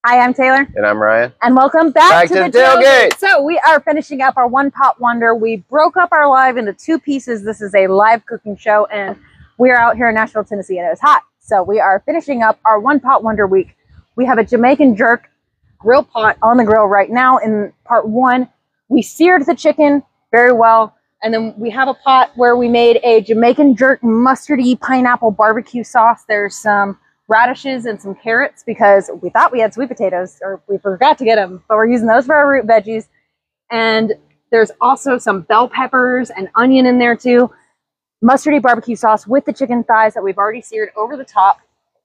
Hi, I'm Taylor. And I'm Ryan. And welcome back to the Tailgate. So we are finishing up our One Pot Wonder. We broke up our live into two pieces. This is a live cooking show, and we are out here in Nashville, Tennessee, and it was hot. So we are finishing up our One Pot Wonder week. We have a Jamaican jerk grill pot on the grill right now. In part one, we seared the chicken very well. And then we have a pot where we made a Jamaican jerk mustardy pineapple barbecue sauce. There's some radishes and some carrots because we thought we had sweet potatoes, or we forgot to get them, but we're using those for our root veggies. And there's also some bell peppers and onion in there too. Mustardy barbecue sauce with the chicken thighs that we've already seared over the top.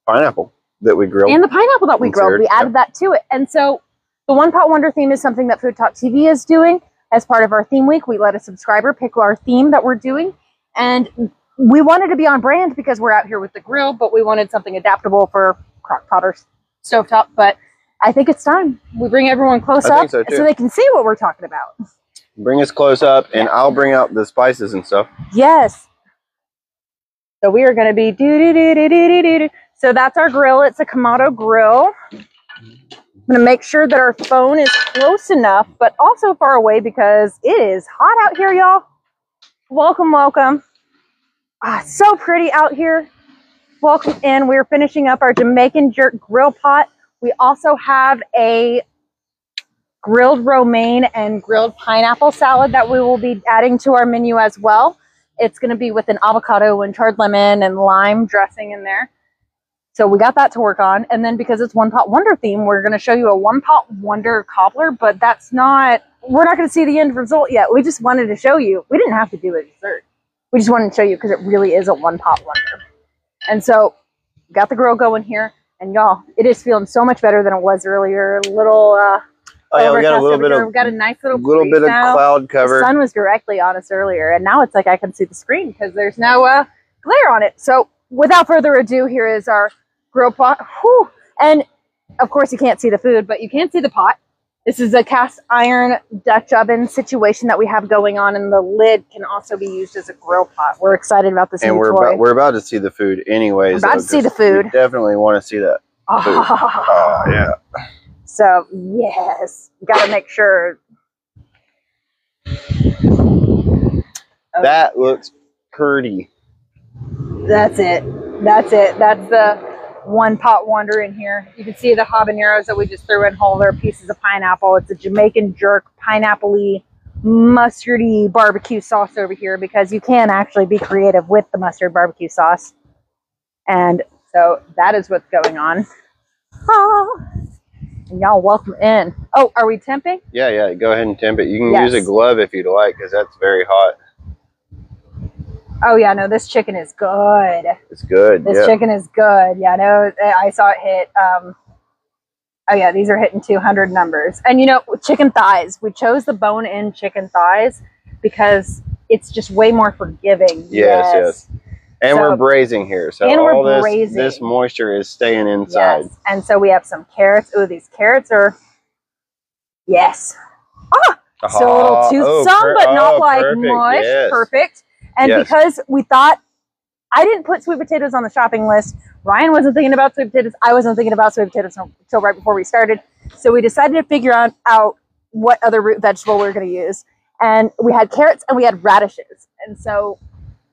Pineapple that we grilled. And the pineapple that we grilled. Seared. We added that to it. And so the One Pot Wonder theme is something that FoodtokTV is doing. As part of our theme week, we let a subscriber pick our theme that we're doing. And we wanted to be on brand because we're out here with the grill, but we wanted something adaptable for crock pot or stovetop. But I think it's time we bring everyone close up so they can see what we're talking about. Bring us close up, and I'll bring out the spices and stuff. Yes. So we are going to be do-do-do-do-do-do-do. So that's our grill. It's a Komodo grill. I'm going to make sure that our phone is close enough, but also far away because it is hot out here, y'all. Welcome, welcome. So pretty out here. Welcome in. We're finishing up our Jamaican jerk grill pot. We also have a grilled romaine and grilled pineapple salad that we will be adding to our menu as well. It's going to be with an avocado and charred lemon and lime dressing in there. So we got that to work on. And then because it's One Pot Wonder theme, we're going to show you a One Pot Wonder cobbler, but that's not, we're not going to see the end result yet. We just wanted to show you. We didn't have to do a dessert. We just wanted to show you because it really is a One Pot Wonder. And so got the grill going here, and y'all, it is feeling so much better than it was earlier. A little oh yeah, we got a little bit of, we've got a nice little bit of cloud cover. The sun was directly on us earlier, and now it's like I can see the screen because there's no glare on it. So without further ado, here is our grill pot. Whew. And of course you can't see the food, but you can see the pot. This is a cast iron Dutch oven situation that we have going on, and the lid can also be used as a grill pot. We're excited about this. And we're about to see the food anyways. We're about to see the food. We definitely want to see that food. Oh yeah. So yes, got to make sure. That looks pretty. That's it. That's it. That's the One Pot Wonder in here. You can see the habaneros that we just threw in whole. They're pieces of pineapple. It's a Jamaican jerk, pineapple-y, mustardy barbecue sauce over here because you can actually be creative with the mustard barbecue sauce. And so that is what's going on. And y'all welcome in. Oh, are we temping? Yeah, yeah. Go ahead and temp it. You can use a glove if you'd like because that's very hot. Oh yeah, no, this chicken is good. It's good. This chicken is good. Yeah, no, I saw it hit. Oh yeah, these are hitting 200 numbers. And you know, chicken thighs. We chose the bone-in chicken thighs because it's just way more forgiving. Yes. And we're braising here, so all this moisture is staying inside. Yes. And so we have some carrots. Oh, these carrots are so a little toothsome, but not like mush. Yes. Perfect. And because we thought, I didn't put sweet potatoes on the shopping list. Ryan wasn't thinking about sweet potatoes. I wasn't thinking about sweet potatoes until right before we started. So we decided to figure out what other root vegetable we were going to use. And we had carrots and we had radishes. And so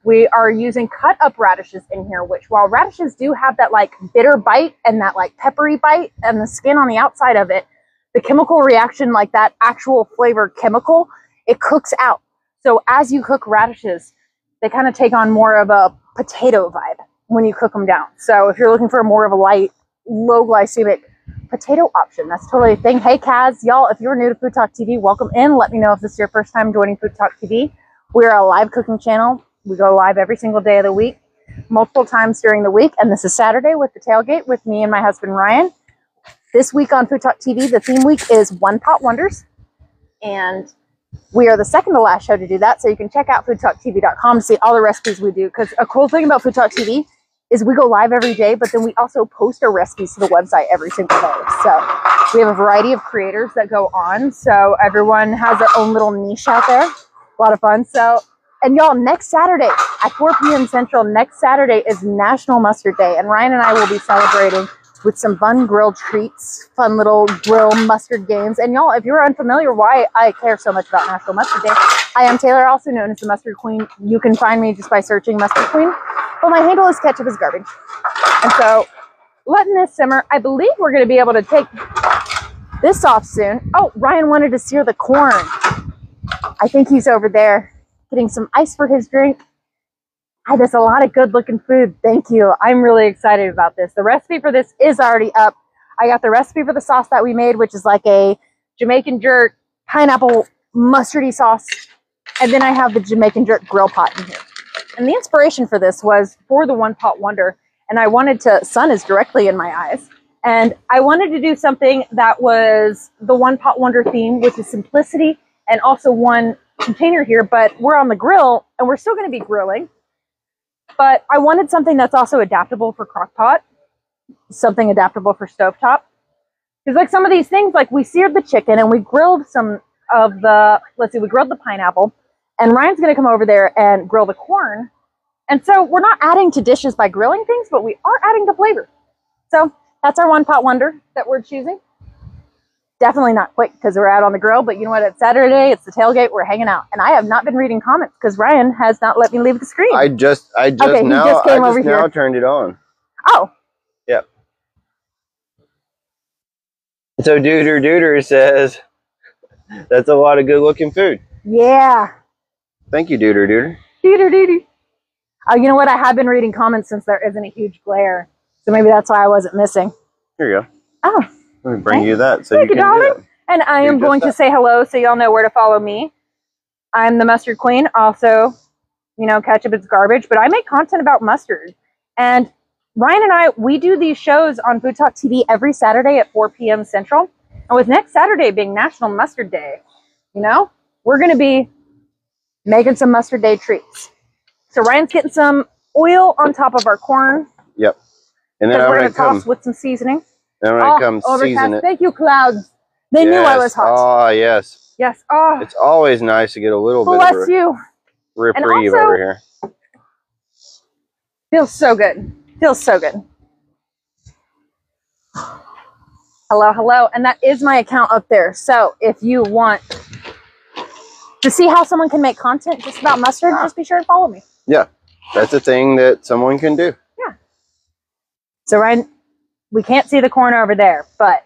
we are using cut up radishes in here, which while radishes do have that like bitter bite and that like peppery bite and the skin on the outside of it, the chemical reaction, like that actual flavor chemical, it cooks out. So as you cook radishes, they kind of take on more of a potato vibe when you cook them down. So if you're looking for more of a light, low glycemic potato option, that's totally a thing. Hey, Kaz, y'all, if you're new to FoodtokTV, welcome in. Let me know if this is your first time joining FoodtokTV. We're a live cooking channel. We go live every single day of the week, multiple times during the week. And this is Saturday with the Tailgate with me and my husband, Ryan. This week on FoodtokTV, the theme week is One Pot Wonders. And we are the second to last show to do that, so you can check out foodtoktv.com to see all the recipes we do. Because a cool thing about FoodtokTV is we go live every day, but then we also post our recipes to the website every single day. So we have a variety of creators that go on, so everyone has their own little niche out there. A lot of fun. So, and y'all, next Saturday at 4 p.m. Central, next Saturday is National Mustard Day, and Ryan and I will be celebrating with some fun grill treats, fun little grill mustard games. And y'all, if you're unfamiliar why I care so much about National Mustard Day, I am Taylor, also known as the Mustard Queen. You can find me just by searching Mustard Queen. But my handle is Ketchup is Garbage. And so, letting this simmer, I believe we're going to be able to take this off soon. Oh, Ryan wanted to sear the corn. I think he's over there getting some ice for his drink. There's a lot of good looking food. Thank you. I'm really excited about this. The recipe for this is already up. I got the recipe for the sauce that we made, which is like a Jamaican jerk, pineapple, mustardy sauce. And then I have the Jamaican jerk grill pot in here. And the inspiration for this was for the One Pot Wonder. And I wanted to, sun is directly in my eyes. And I wanted to do something that was the One Pot Wonder theme, which is simplicity and also one container here. But we're on the grill and we're still going to be grilling. But I wanted something that's also adaptable for crock pot, something adaptable for stovetop. Because like some of these things, like we seared the chicken and we grilled some of the, we grilled the pineapple. And Ryan's going to come over there and grill the corn. And so we're not adding to dishes by grilling things, but we are adding to flavor. So that's our One Pot Wonder that we're choosing. Definitely not quick because we're out on the grill, but you know what? It's Saturday. It's the tailgate. We're hanging out. And I have not been reading comments because Ryan has not let me leave the screen. I just now turned it on. Oh. Yep. So Dooter says, that's a lot of good looking food. Yeah. Thank you, Dooter. Dooter. Oh, you know what? I have been reading comments since there isn't a huge glare. So maybe that's why I wasn't missing. Here you go. Oh. Let me bring you that so Thank you can darling. do it. And I am going to say hello so y'all know where to follow me. I'm the Mustard Queen. Also, you know, Ketchup is Garbage. But I make content about mustard. And Ryan and I, we do these shows on FoodtokTV every Saturday at 4 p.m. Central. And with next Saturday being National Mustard Day, you know, we're going to be making some Mustard Day treats. So Ryan's getting some oil on top of our corn. Yep. And then we're going to toss with some seasoning. And when it comes season it. Thank you, clouds. They knew I was hot. Oh, yes. Yes. Oh. It's always nice to get a little bit of reprieve over here. Feels so good. Feels so good. Hello. And that is my account up there. So if you want to see how someone can make content just about mustard, just be sure to follow me. Yeah. That's a thing that someone can do. Yeah. So Ryan, we can't see the corn over there, but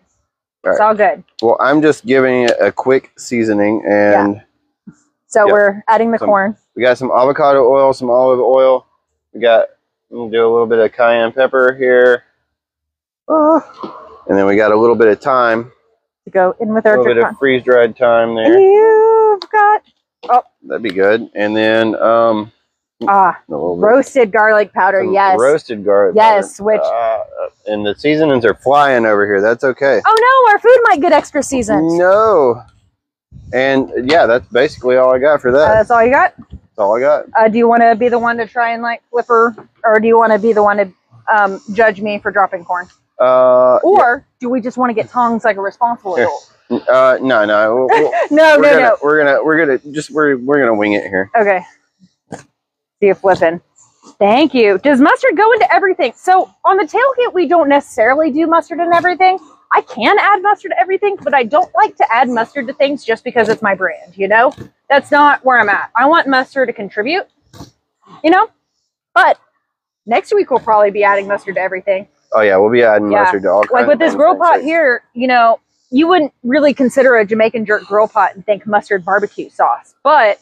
it's all good. Well, I'm just giving it a quick seasoning, and so we're adding the corn. We got some avocado oil, some olive oil. I'm gonna do a little bit of cayenne pepper here, and then we got a little bit of thyme to go in with our a little bit of freeze-dried thyme there. You've got that'd be good, and then roasted garlic powder. Yes, roasted garlic. Yes, powder. And the seasonings are flying over here. That's okay. Oh no, our food might get extra seasoned. No. And yeah, that's basically all I got for that. That's all you got? That's all I got. Do you want to be the one to try and like flip her, or do you want to be the one to judge me for dropping corn? Or do we just want to get tongs like a responsible adult? No. No. We're gonna wing it here. Okay. See you flipping. Thank you. Does mustard go into everything? So on the tailgate, we don't necessarily do mustard in everything. I can add mustard to everything, but I don't like to add mustard to things just because it's my brand, you know? That's not where I'm at. I want mustard to contribute, you know? But next week, we'll probably be adding mustard to everything. Oh, yeah, we'll be adding mustard to all kinds of things. Like with this grill pot here, you know, you wouldn't really consider a Jamaican jerk grill pot and think mustard barbecue sauce. But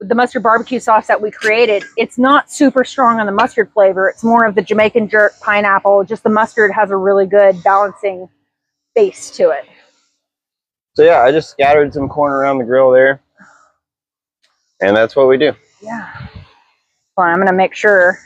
the mustard barbecue sauce that we created, it's not super strong on the mustard flavor. It's more of the Jamaican jerk, pineapple. Just the mustard has a really good balancing base to it. So yeah, I just scattered some corn around the grill there. And that's what we do. Yeah. Well, I'm going to make sure.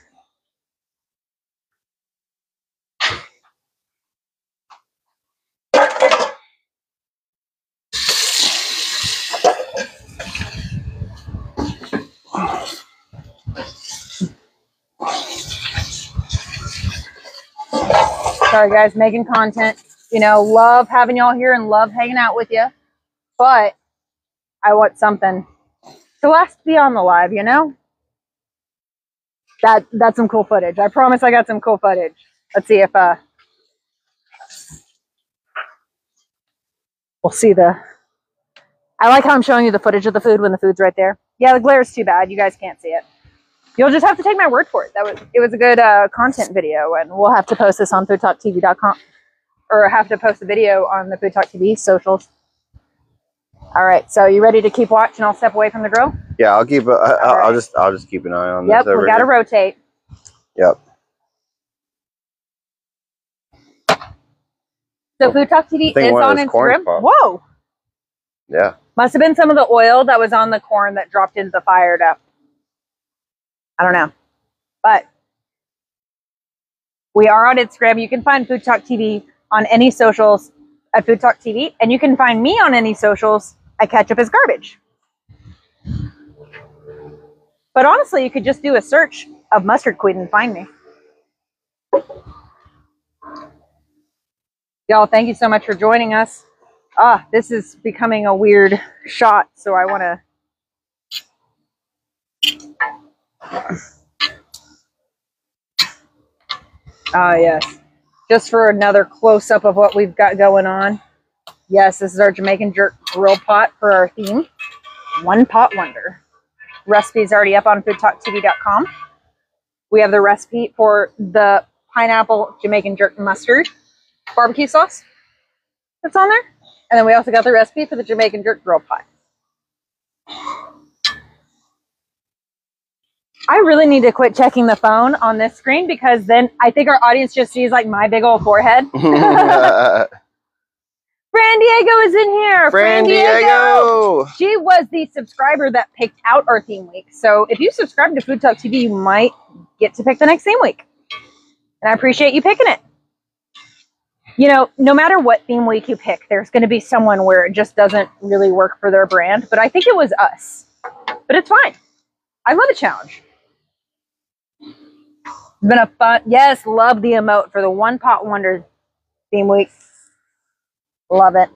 Sorry guys, making content. You know, love having y'all here and love hanging out with you. But I want something to last beyond the live, you know? That's some cool footage. I promise I got some cool footage. Let's see if we'll see the... I like how I'm showing you the footage of the food when the food's right there. Yeah, the glare is too bad. You guys can't see it. You'll just have to take my word for it. It was a good content video, and we'll have to post this on FoodtokTV.com, or have to post a video on the FoodtokTV socials. All right, so you ready to keep watch, and I'll step away from the grill? Yeah, I'll keep. I'll just keep an eye on this. Yep, we got to rotate. Yep. So FoodtokTV is on Instagram. Whoa. Yeah. Must have been some of the oil that was on the corn that dropped into the fire to... I don't know. But we are on Instagram. You can find FoodtokTV on any socials at FoodtokTV, and you can find me on any socials at Ketchup is Garbage. But honestly, you could just do a search of Mustard Queen and find me. Y'all, thank you so much for joining us. This is becoming a weird shot, so I want to... yes. Just for another close-up of what we've got going on. Yes, this is our Jamaican jerk grill pot for our theme. One pot wonder. Recipe's already up on FoodtokTV.com. We have the recipe for the pineapple Jamaican jerk mustard barbecue sauce that's on there. And then we also got the recipe for the Jamaican jerk grill pot. I really need to quit checking the phone on this screen, because then I think our audience just sees like my big old forehead. Fran Diego is in here. Fran Diego. She was the subscriber that picked out our theme week. So if you subscribe to FoodtokTV, you might get to pick the next theme week. And I appreciate you picking it. You know, no matter what theme week you pick, there's going to be someone where it just doesn't really work for their brand. But I think it was us. But it's fine. I love a challenge. It's been a fun... Yes, love the emote for the One Pot Wonder theme week. Love it.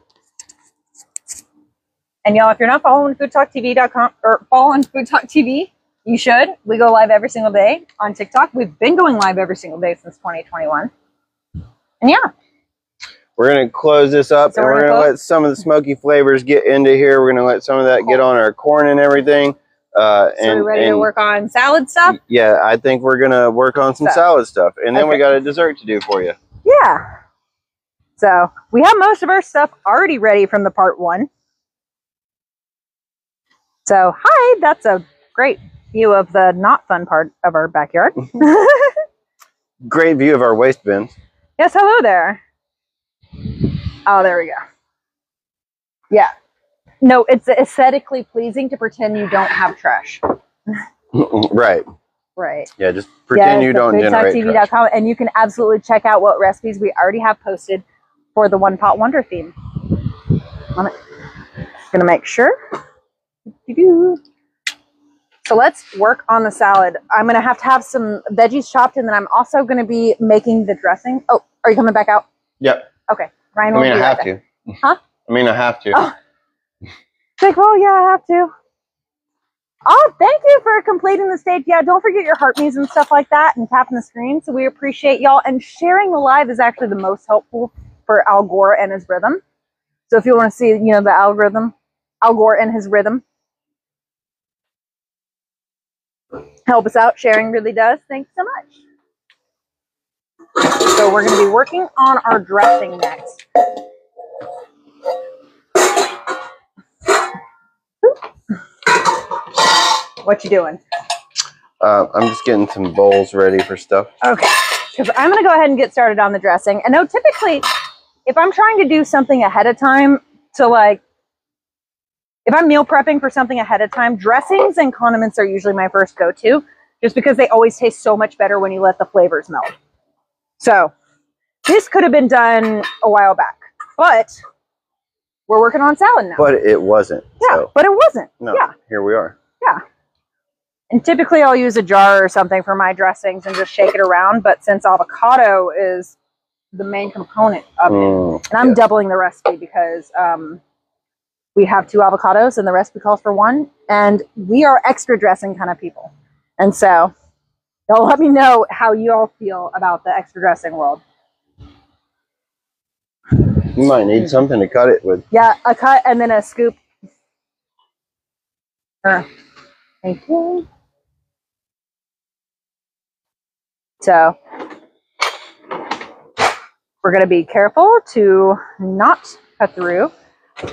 And y'all, if you're not following FoodtokTV.com or following FoodtokTV, you should. We go live every single day on TikTok. We've been going live every single day since 2021. And yeah. We're going to close this up, and we're going to let some of the smoky flavors get into here. We're going to let some of that get on our corn and everything. So we're ready to work on salad stuff? Yeah, I think we're going to work on some salad stuff. And then we got a dessert to do for you. Yeah. So we have most of our stuff already ready from the part one. So, hi, that's a great view of the not fun part of our backyard. Great view of our waste bins. Yes, hello there. Oh, there we go. Yeah. No, it's aesthetically pleasing to pretend you don't have trash. Right. Right. Yeah, just pretend you don't generate trash. And you can absolutely check out what recipes we already have posted for the One Pot Wonder theme. I'm gonna make sure. So let's work on the salad. I'm gonna have some veggies chopped, and then I'm also gonna be making the dressing. Oh, are you coming back out? Yep. Okay. Ryan will I have to. Huh? I have to. Oh. It's like, well, yeah, I have to. Oh, thank you for completing the stage. Yeah, don't forget your heart me's and stuff like that, and tapping the screen. So we appreciate y'all. And sharing the live is actually the most helpful for Al Gore and his rhythm. So if you want to see, you know, the algorithm, Al Gore and his rhythm, help us out. Sharing really does. Thanks so much. So we're going to be working on our dressing next. What you doing? I'm just getting some bowls ready for stuff. Okay, because I'm going to go ahead and get started on the dressing. And no, typically, if I'm trying to do something ahead of time, to like, if I'm meal prepping for something ahead of time, dressings and condiments are usually my first go-to, just because they always taste so much better when you let the flavors melt. So this could have been done a while back, but we're working on salad now. But it wasn't. Yeah, so. But it wasn't. No, yeah. Here we are. Yeah. And typically I'll use a jar or something for my dressings and just shake it around. But since avocado is the main component of it, and I'm doubling the recipe because we have 2 avocados and the recipe calls for 1. And we are extra dressing kind of people. And so y'all let me know how you all feel about the extra dressing world. You might need something to cut it with. Yeah, a cut and then a scoop. Thank you. So we're going to be careful to not cut through.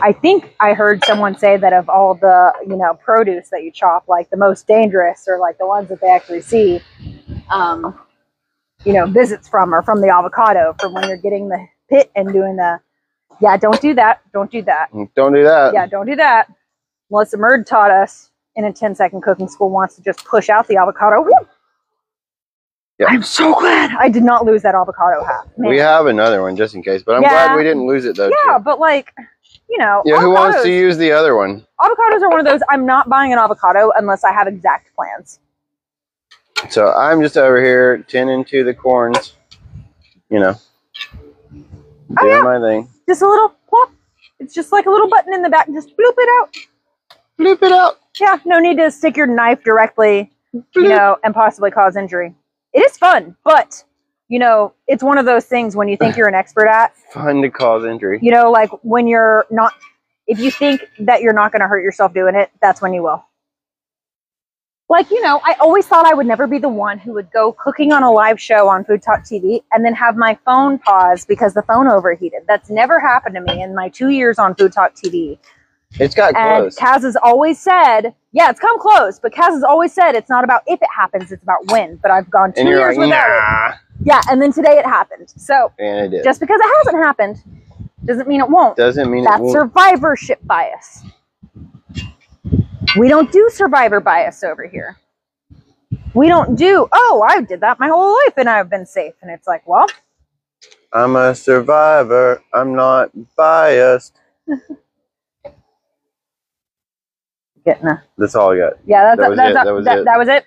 I think I heard someone say that of all the, you know, produce that you chop, like the most dangerous or like the ones that they actually see, you know, visits from are from the avocado, from when you're getting the pit and doing the, yeah, don't do that. Don't do that. Don't do that. Yeah, don't do that. Melissa Murd taught us in a 10-second cooking school wants to just push out the avocado. Yep. I'm so glad I did not lose that avocado half. Man. We have another one just in case, but I'm glad we didn't lose it though. Yeah, but like, you know. Yeah, who wants to use the other one? Avocados are one of those, I'm not buying an avocado unless I have exact plans. So I'm just over here tending to the corns, you know, doing my thing. Just a little plop. It's just like a little button in the back. Just bloop it out. Bloop it out. Yeah, no need to stick your knife directly, you know, and possibly cause injury. It is fun, but, you know, it's one of those things when you think you're an expert at. Fun to cause injury. You know, like when you're not, if you think that you're not going to hurt yourself doing it, that's when you will. Like, you know, I always thought I would never be the one who would go cooking on a live show on FoodtokTV and then have my phone pause because the phone overheated. That's never happened to me in my 2 years on FoodtokTV. It's got close. And Kaz has always said, yeah, it's come close, but Kaz has always said it's not about if it happens, it's about when. But I've gone 2 years without it. Yeah, and then today it happened. So and it did. Just because it hasn't happened doesn't mean it won't. Doesn't mean it won't. That's survivorship bias. We don't do survivor bias over here. We don't do, oh, I did that my whole life and I've been safe. And it's like, well, I'm a survivor. I'm not biased. That's all I got. Yeah, that was it. That was it.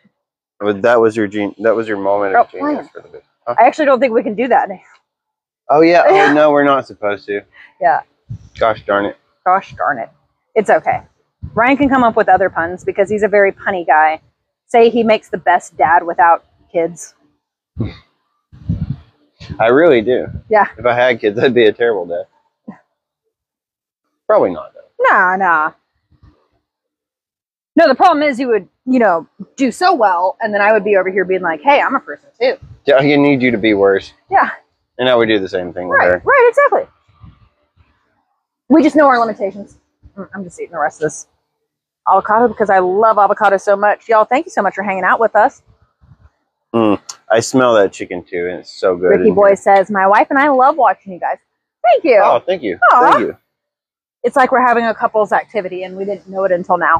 That was your moment of genius for the bit. Huh? I actually don't think we can do that. Oh yeah. Oh no, we're not supposed to. Yeah. Gosh darn it. Gosh darn it. It's okay. Ryan can come up with other puns because he's a very punny guy. Say he makes the best dad without kids. I really do. Yeah. If I had kids, that'd be a terrible dad. Probably not though. Nah. No, the problem is you would, you know, do so well, and then I would be over here being like, hey, I'm a person too. Yeah, I need you to be worse. Yeah. And I would do the same thing with her. Right, exactly. We just know our limitations. I'm just eating the rest of this avocado because I love avocado so much. Y'all, thank you so much for hanging out with us. I smell that chicken too, and it's so good. Ricky Boy says, my wife and I love watching you guys. Thank you. Oh, thank you. Aww. Thank you. It's like we're having a couples activity, and we didn't know it until now.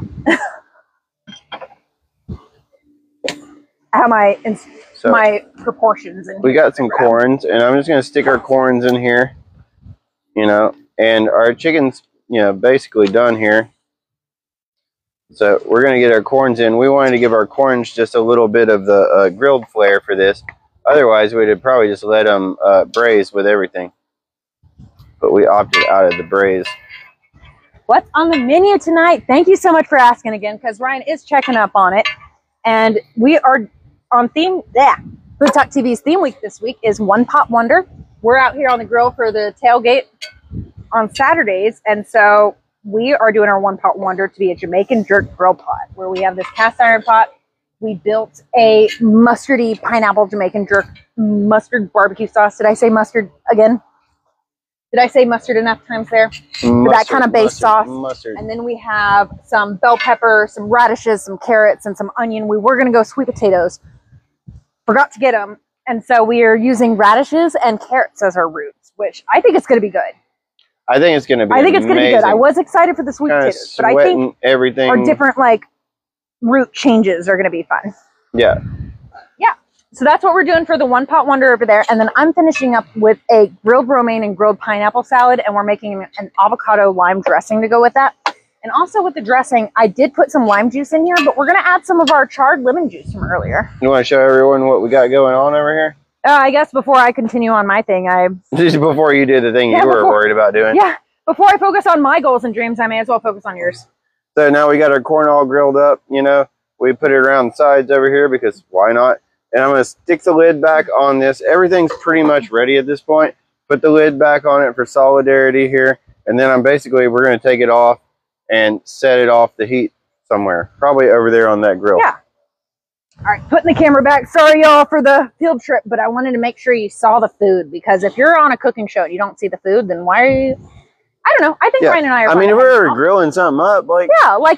I have my proportions in here. We got some corns, and I'm just going to stick our corns in here, you know, and our chicken's, you know, basically done here. So we're going to get our corns in. We wanted to give our corns just a little bit of the grilled flair for this. Otherwise, we'd have probably just let them braise with everything. But we opted out of the braise. What's on the menu tonight? Thank you so much for asking again, because Ryan is checking up on it. And we are on theme. Yeah, FoodtokTV's theme week this week is One Pot Wonder. We're out here on the grill for the tailgate on Saturdays. And so we are doing our One Pot Wonder to be a Jamaican jerk grill pot, where we have this cast iron pot. We built a mustardy pineapple Jamaican jerk mustard barbecue sauce. Did I say mustard again? Did I say mustard enough times there? For that kind of base sauce. Mustard. And then we have some bell pepper, some radishes, some carrots, and some onion. We were going to go sweet potatoes. Forgot to get them. And so we are using radishes and carrots as our roots, which I think it's going to be good. I think it's going to be I think it's going to be good. I was excited for the sweet potatoes, but I think everything. our different like root changes are going to be fun. Yeah. Yeah. So that's what we're doing for the One Pot Wonder over there. And then I'm finishing up with a grilled romaine and grilled pineapple salad. And we're making an avocado-lime dressing to go with that. And also with the dressing, I did put some lime juice in here, but we're going to add some of our charred lemon juice from earlier. You want to show everyone what we got going on over here? I guess before I continue on my thing, Just before you did the thing you were worried about doing. Yeah. Before I focus on my goals and dreams, I may as well focus on yours. So now we got our corn all grilled up, you know. We put it around the sides over here because why not? And I'm going to stick the lid back on this. Everything's pretty much ready at this point. put the lid back on it for solidarity here, and then we're going to take it off and set it off the heat somewhere, probably over there on that grill. Yeah. All right, putting the camera back. Sorry, y'all, for the field trip, but I wanted to make sure you saw the food, because if you're on a cooking show and you don't see the food, then why are you? I don't know. I think Ryan and I are. I mean, if we were grilling something up, like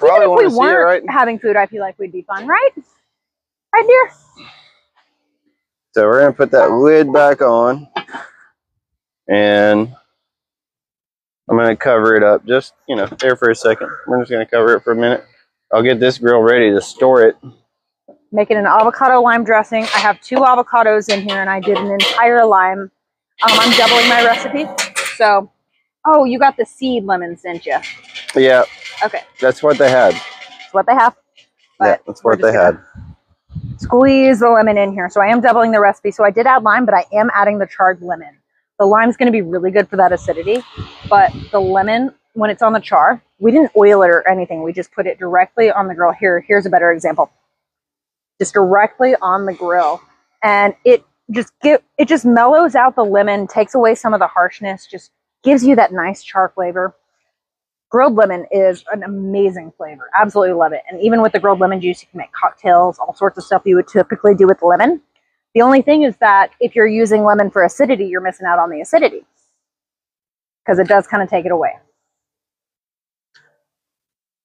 even if we weren't having food, I feel like we'd be fun, right? Right, dear. So we're gonna put that lid back on, and I'm gonna cover it up, just there for a second. We're just gonna cover it for a minute. I'll get this grill ready to store it. Making an avocado lime dressing. I have 2 avocados in here, and I did an entire lime. I'm doubling my recipe. So, oh, you got the seed lemons, didn't you? Yeah. Okay. That's what they had. That's what they have. Yeah, that's what they had. Squeeze the lemon in here. So I am doubling the recipe. So I did add lime, but I am adding the charred lemon. The lime's going to be really good for that acidity, but the lemon, when it's on the char, we didn't oil it or anything. We just put it directly on the grill. Here's a better example. Just directly on the grill, and it just mellows out the lemon, takes away some of the harshness, just gives you that nice char flavor. Grilled lemon is an amazing flavor. Absolutely love it. And even with the grilled lemon juice, you can make cocktails, all sorts of stuff you would typically do with lemon. The only thing is that if you're using lemon for acidity, you're missing out on the acidity, because it does kind of take it away.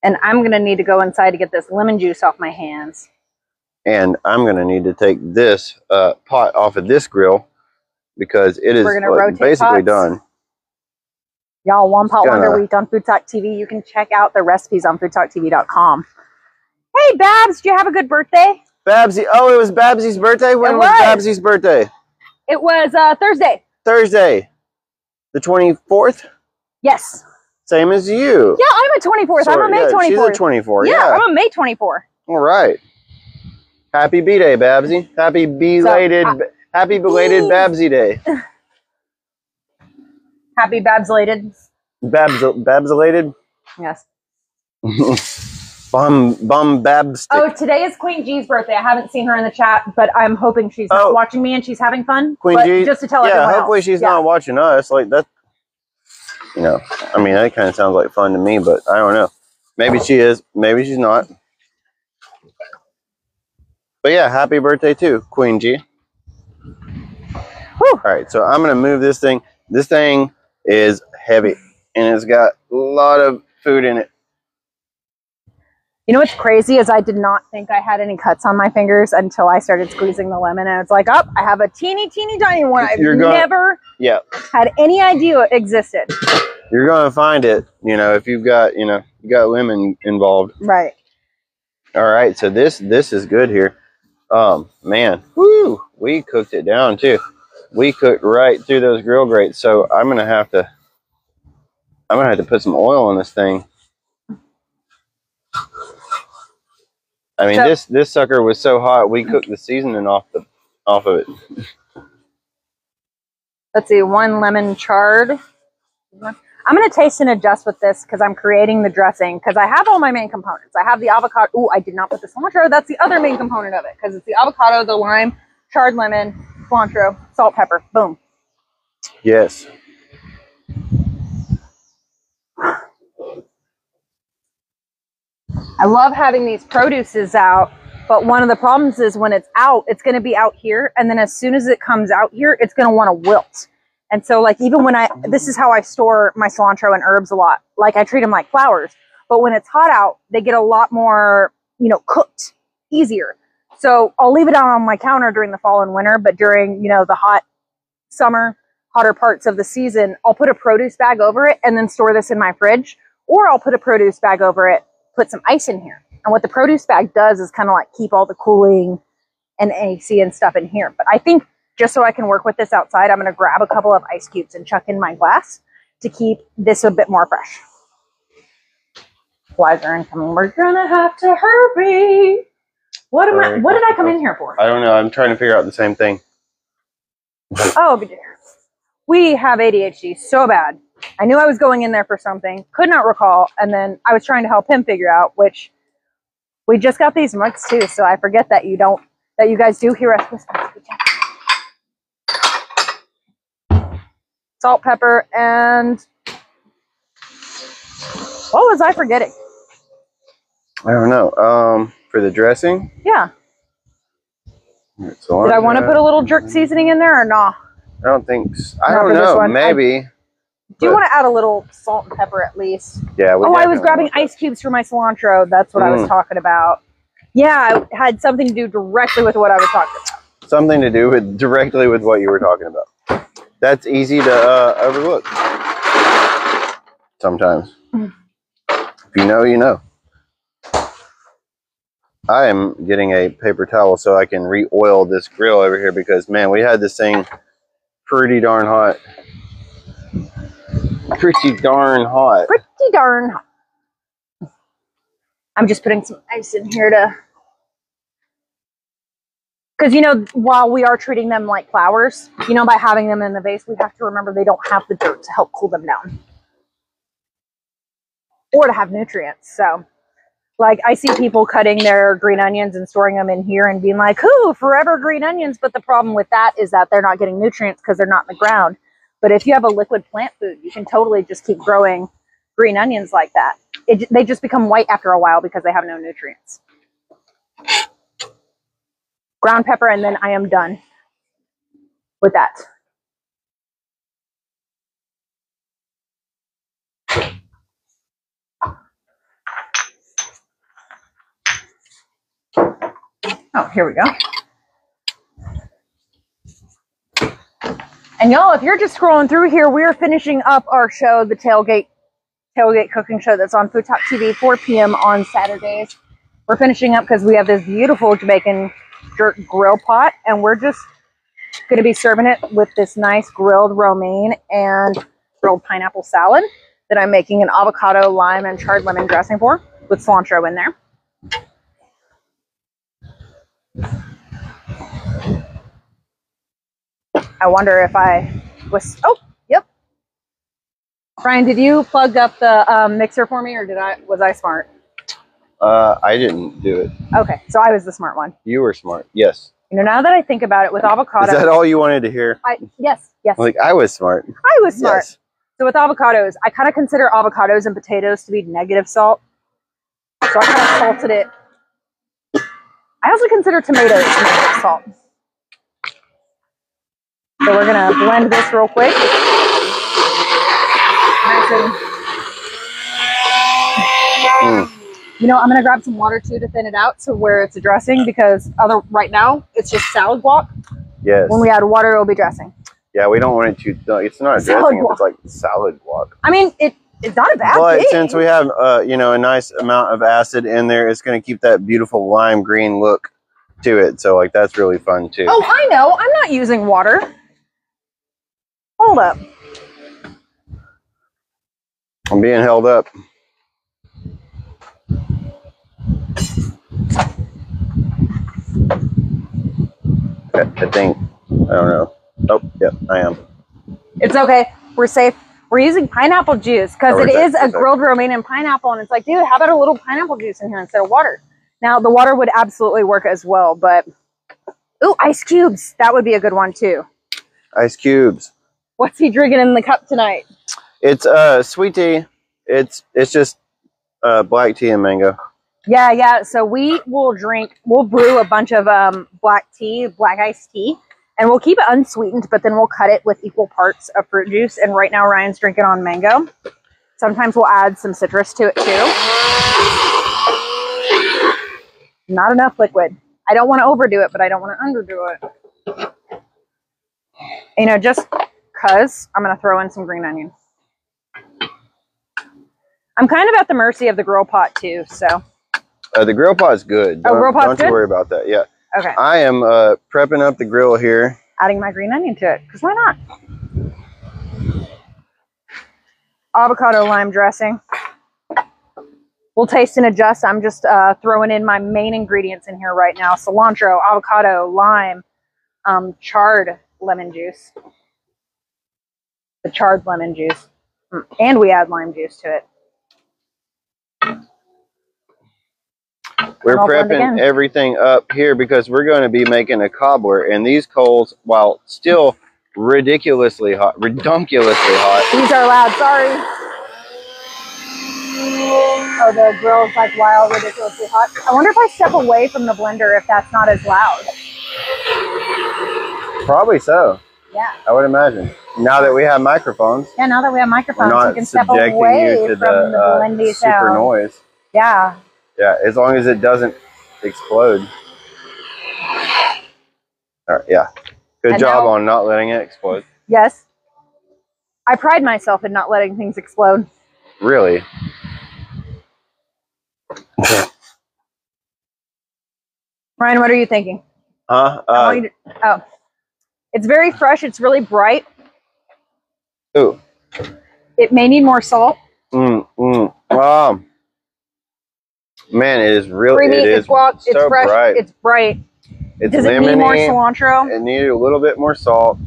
And I'm going to need to go inside to get this lemon juice off my hands. And I'm going to need to take this pot off of this grill, because it is basically done. Y'all, One Pot Wonder Week on FoodtokTV. You can check out the recipes on foodtoktv.com. Hey, Babs, did you have a good birthday? Babsy. Oh, it was Babsy's birthday? When was Babsy's birthday? It was Thursday. Thursday. The 24th? Yes. Same as you. Yeah, I'm a 24th. Sorry, I'm a May 24th. She's a 24. Yeah, I'm a May 24. All right. Happy B-Day, Babsy. Happy belated Babsy Day. Happy Babs-lated. Babs-lated? Yes. Bum Babs. Oh, today is Queen G's birthday. I haven't seen her in the chat, but I'm hoping she's not watching me and she's having fun. Queen G. Just to tell everyone hopefully she's not watching us. Like that. I mean, that kind of sounds like fun to me, but I don't know. Maybe she is. Maybe she's not. But yeah, happy birthday too, Queen G. Whew. All right, so I'm going to move this thing. This thing is heavy, and it's got a lot of food in it. You know what's crazy is I did not think I had any cuts on my fingers until I started squeezing the lemon, and it's like, oh, I have a teeny tiny one. I've never had any idea it existed. You're going to find it, if you've got, you got lemon involved. Right. All right, so this is good here. Man, woo, we cooked it down too. We cooked right through those grill grates. So I'm gonna have to put some oil on this thing. I mean, this sucker was so hot we cooked the seasoning off of it. Let's see, 1 lemon charred. I'm going to taste and adjust with this because I'm creating the dressing, because I have all my main components. I have the avocado. Oh, I did not put the cilantro. That's the other main component of it, because it's the avocado, the lime, charred lemon, cilantro, salt, pepper. Boom. Yes. I love having these produces out, but one of the problems is when it's out, it's going to be out here, and then as soon as it comes out here, it's going to want to wilt. And so, like, even when this is how I store my cilantro and herbs a lot. Like, I treat them like flowers. But when it's hot out, they get a lot more, cooked easier. So I'll leave it out on my counter during the fall and winter. But during, the hot summer, hotter parts of the season, I'll put a produce bag over it and then store this in my fridge. Or I'll put a produce bag over it, put some ice in here. And what the produce bag does is kind of like keep all the cooling and AC and stuff in here. But I think, just so I can work with this outside, I'm going to grab a couple of ice cubes and chuck in my glass to keep this a bit more fresh. Flies are incoming. We're going to have to hurry. What did I come in here for? I don't know. I'm trying to figure out the same thing. Oh, we have ADHD so bad. I knew I was going in there for something, could not recall, and then I was trying to help him figure out, which we just got these mugs too, so I forget that you guys do hear us whisper. salt, pepper, and what was I forgetting? I don't know. For the dressing? Yeah. Did I want to put a little jerk seasoning in there or not? I don't think so. I don't know. Maybe. Do you want to add a little salt and pepper at least? Yeah. Oh, I was grabbing ice cubes for my cilantro. That's what I was talking about. Yeah, it had something to do directly with what I was talking about. Something to do with directly with what you were talking about. That's easy to overlook. Sometimes. If you know, you know. I am getting a paper towel so I can re-oil this grill over here because, man, we had this thing pretty darn hot. Pretty darn hot. Pretty darn hot. I'm just putting some ice in here to... Because, you know, while we are treating them like flowers, you know, by having them in the vase, we have to remember they don't have the dirt to help cool them down. Or to have nutrients, so... Like, I see people cutting their green onions and storing them in here and being like, ooh, forever green onions. But the problem with that is that they're not getting nutrients because they're not in the ground. But if you have a liquid plant food, you can totally just keep growing green onions like that. They just become white after a while because they have no nutrients. Ground pepper, and then I am done with that. Oh, here we go. And y'all, if you're just scrolling through here, we're finishing up our show, the Tailgate cooking show that's on FoodtokTV, 4 p.m. on Saturdays. We're finishing up because we have this beautiful Jamaican jerk grill pot, and we're just going to be serving it with this nice grilled romaine and grilled pineapple salad that I'm making an avocado, lime, and charred lemon dressing for with cilantro in there. I wonder if I was... Oh, yep. Brian, did you plug up the mixer for me, or was I smart? I didn't do it. Okay, so I was the smart one. You were smart, yes. You know, now that I think about it, with avocado... Is that all you wanted to hear? Yes. Like, I was smart. I was smart. Yes. So with avocados, I kind of consider avocados and potatoes to be negative salt. So I kind of salted it. I also consider tomatoes negative salt. So we're going to blend this real quick. Nice and... You know, I'm going to grab some water too to thin it out so where it's a dressing, because right now it's just salad guac. Yes. When we add water, it'll be dressing. Yeah, we don't want it to... It's not a dressing, it's like salad guac. I mean, it's not a bad thing. But since we have, you know, a nice amount of acid in there, it's going to keep that beautiful lime green look to it. So, like, that's really fun too. Oh, I know. I'm not using water. Hold up. I'm being held up. I think, I don't know. Oh, yeah, I am. It's okay. We're safe. We're using pineapple juice because it is a grilled romaine and pineapple. And it's like, dude, how about a little pineapple juice in here instead of water? Now, the water would absolutely work as well, but... Ooh, ice cubes. That would be a good one, too. Ice cubes. What's he drinking in the cup tonight? It's sweet tea. It's just black tea and mango. Yeah. So we'll brew a bunch of black iced tea, and we'll keep it unsweetened, but then we'll cut it with equal parts of fruit juice. And right now Ryan's drinking on mango. Sometimes we'll add some citrus to it too. Not enough liquid. I don't want to overdo it, but I don't want to underdo it. You know, just because I'm going to throw in some green onion. I'm kind of at the mercy of the grill pot too, so. The grill pot's good. Don't you worry about that. Yeah. Okay. I am prepping up the grill here. Adding my green onion to it, because why not? Avocado-lime dressing. We'll taste and adjust. I'm just throwing in my main ingredients in here right now. Cilantro, avocado, lime, charred lemon juice. The charred lemon juice. And we add lime juice to it. We're prepping everything up here because we're going to be making a cobbler. And these coals, while still ridiculously hot. Redunculously hot. These are loud, sorry. Oh, the grill's like wild, ridiculously hot. I wonder if I step away from the blender if that's not as loud. Probably so. Yeah. I would imagine. Now that we have microphones. Yeah, now that we have microphones, we can step away from the blendy super sound. noise. Yeah. Yeah, as long as it doesn't explode. All right, yeah. Good job on not letting it explode. Yes. I pride myself in not letting things explode. Really? Ryan, what are you thinking? Huh? It's very fresh. It's really bright. Ooh. It may need more salt. Man, it is really creamy. It's fresh. bright. It's bright. It's Does it need more cilantro? It needed a little bit more salt.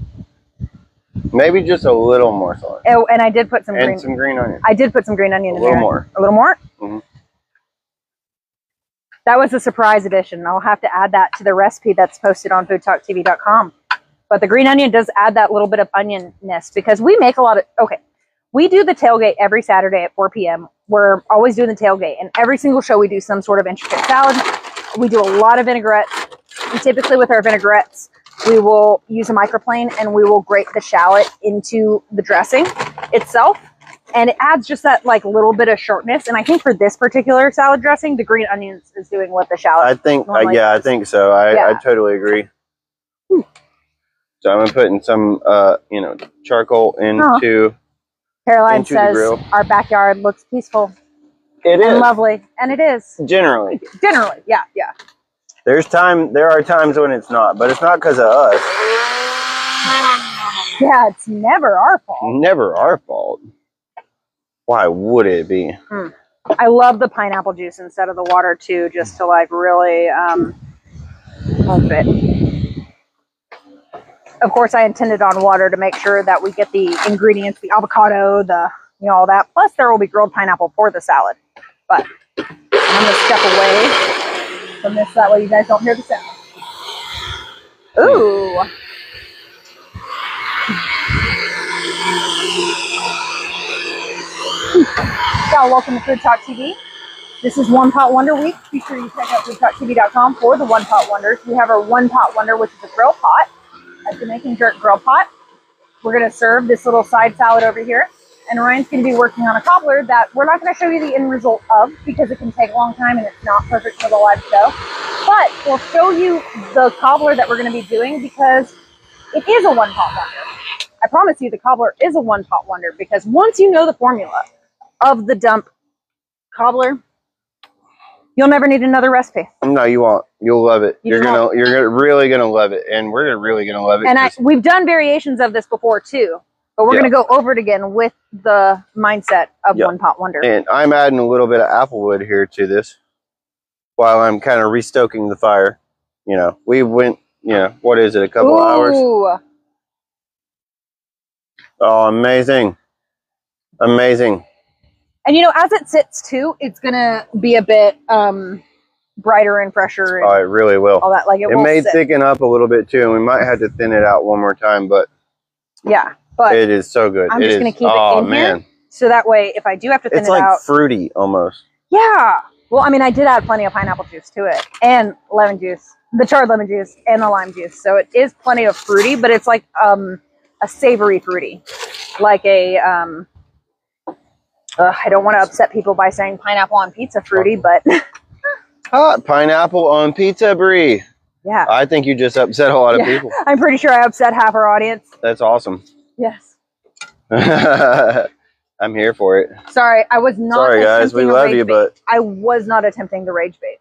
Maybe just a little more salt. Oh, and I did put some green onion. I did put some green onion in there. A little more. A little more? Mm-hmm. That was a surprise addition. I'll have to add that to the recipe that's posted on FoodtokTV.com. But the green onion does add that little bit of onionness because we make a lot of... Okay, we do the tailgate every Saturday at 4 p.m. We're always doing the tailgate. And every single show we do some sort of intricate salad. We do a lot of vinaigrettes. And typically with our vinaigrettes, we will use a microplane and we will grate the shallot into the dressing itself. And it adds just that like little bit of sharpness. And I think for this particular salad dressing, the green onions is doing what the shallot. I think, I think so. I totally agree. Ooh. So I'm gonna put in some, charcoal into. Caroline says our backyard looks peaceful. It is lovely, and it is generally. Generally, yeah. There are times when it's not, but it's not because of us. Yeah, it's never our fault. Never our fault. Why would it be? I love the pineapple juice instead of the water too, just to like really pump it. Of course, I intended on water to make sure that we get the ingredients, the avocado, all that. Plus, there will be grilled pineapple for the salad. But I'm gonna step away from this that way you guys don't hear the sound. Ooh. Yeah, welcome to Food Talk TV. This is One Pot Wonder Week. Be sure you check out FoodtokTV.com for the One Pot Wonders. We have our One Pot Wonder, which is a grill pot, a Jamaican jerk grill pot. We're going to serve this little side salad over here. And Ryan's going to be working on a cobbler that we're not going to show you the end result of because it can take a long time and it's not perfect for the live show. But we'll show you the cobbler that we're going to be doing because it is a one pot wonder. I promise you the cobbler is a one pot wonder because once you know the formula of the dump cobbler, you'll never need another recipe. No, you won't. You'll love it. You're really gonna love it, and we're really gonna love it. And we've done variations of this before too, but we're gonna go over it again with the mindset of one pot wonder. And I'm adding a little bit of applewood here to this while I'm kind of restoking the fire. We went. What is it? A couple of hours. Oh, amazing! Amazing. And as it sits too, it's gonna be a bit brighter and fresher. And it really will. All that, it may thicken up a little bit too, and we might have to thin it out one more time. But yeah, but it is so good. I'm just gonna keep it in here, so that way, if I do have to thin it out, it's like fruity almost. Yeah. Well, I mean, I did add plenty of pineapple juice to it, and lemon juice, the charred lemon juice, and the lime juice. So it is plenty of fruity, but it's like a savory fruity, like a I don't want to upset people by saying pineapple on pizza fruity, but pineapple on pizza brie. Yeah. I think you just upset a lot of people. I'm pretty sure I upset half our audience. That's awesome. Yes. I'm here for it. Sorry, I was not. Sorry, guys. We love you, but I was not attempting the rage bait.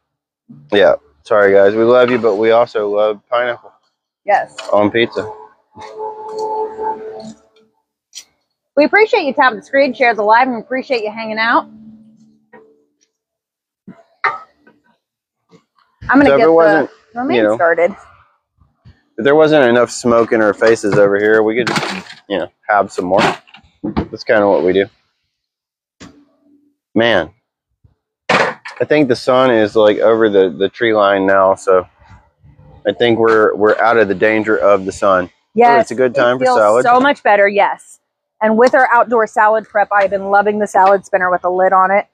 Yeah. Sorry, guys. We love you, but we also love pineapple. Yes. On pizza. We appreciate you tapping the screen, share the live, and we appreciate you hanging out. I'm going to get the Romaine started. If there wasn't enough smoke in our faces over here, we could just, have some more. That's kind of what we do. Man, I think the sun is like over the tree line now, so I think we're out of the danger of the sun. Yes, so it's a good time for feels salad. So much better, yes. And with our outdoor salad prep, I've been loving the salad spinner with a lid on it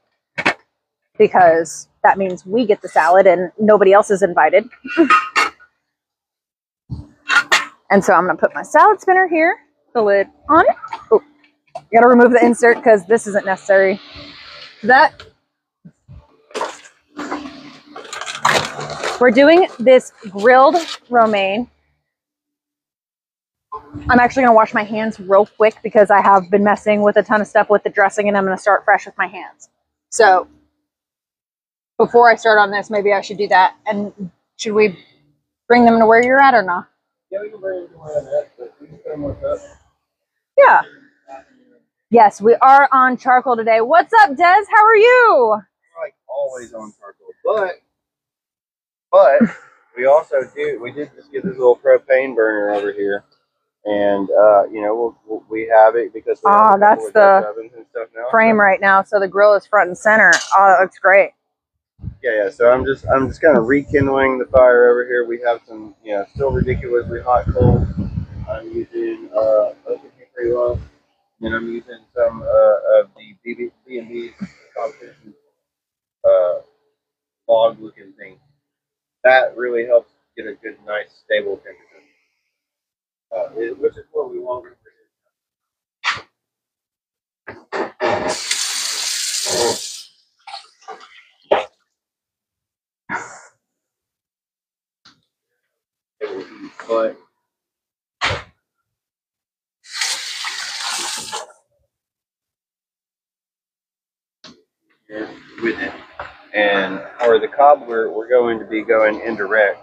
because that means we get the salad and nobody else is invited. And so I'm going to put my salad spinner here, the lid on it. Oh, got to remove the insert because this isn't necessary. We're doing this grilled romaine. I'm actually going to wash my hands real quick because I have been messing with a ton of stuff with the dressing and I'm going to start fresh with my hands. So before I start on this, maybe I should do that. And should we bring them to where you're at or not? Yeah, we can bring them to where I'm at, but we can put them with us. Yeah. Yes, we are on charcoal today. What's up, Des? How are you? We're like always on charcoal, but we also we did just get this little propane burner over here, and you know we have it because we have that's the ovens and stuff now, frame right now, so the grill is front and center. Oh, that looks great. Yeah. So I'm just kind of rekindling the fire over here. We have some still ridiculously hot coals. I'm using free love, and I'm using some of the B&B competition log looking thing. That really helps get a good, nice, stable temperature, which is what we want. But with it, and for the cobbler, we're going to be going indirect.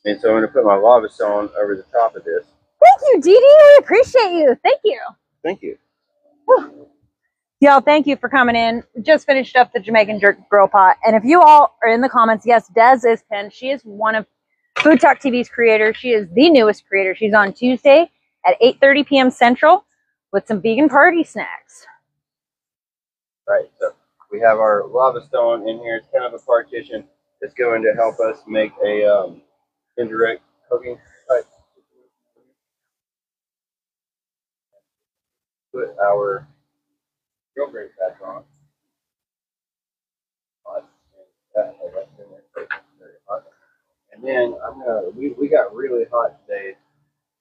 And so I'm going to put my lava stone over the top of this. Thank you, Dee Dee. I appreciate you. Thank you. Thank you. Y'all, thank you for coming in. We just finished up the Jamaican jerk grill pot. And if you all are in the comments, yes, Des is pinned. She is one of FoodtokTV's creators. She is the newest creator. She's on Tuesday at 8:30 p.m. Central with some vegan party snacks. Right. So we have our lava stone in here. It's kind of a partition that's going to help us make a indirect cooking type. Put our grill grate back on. And then we got really hot today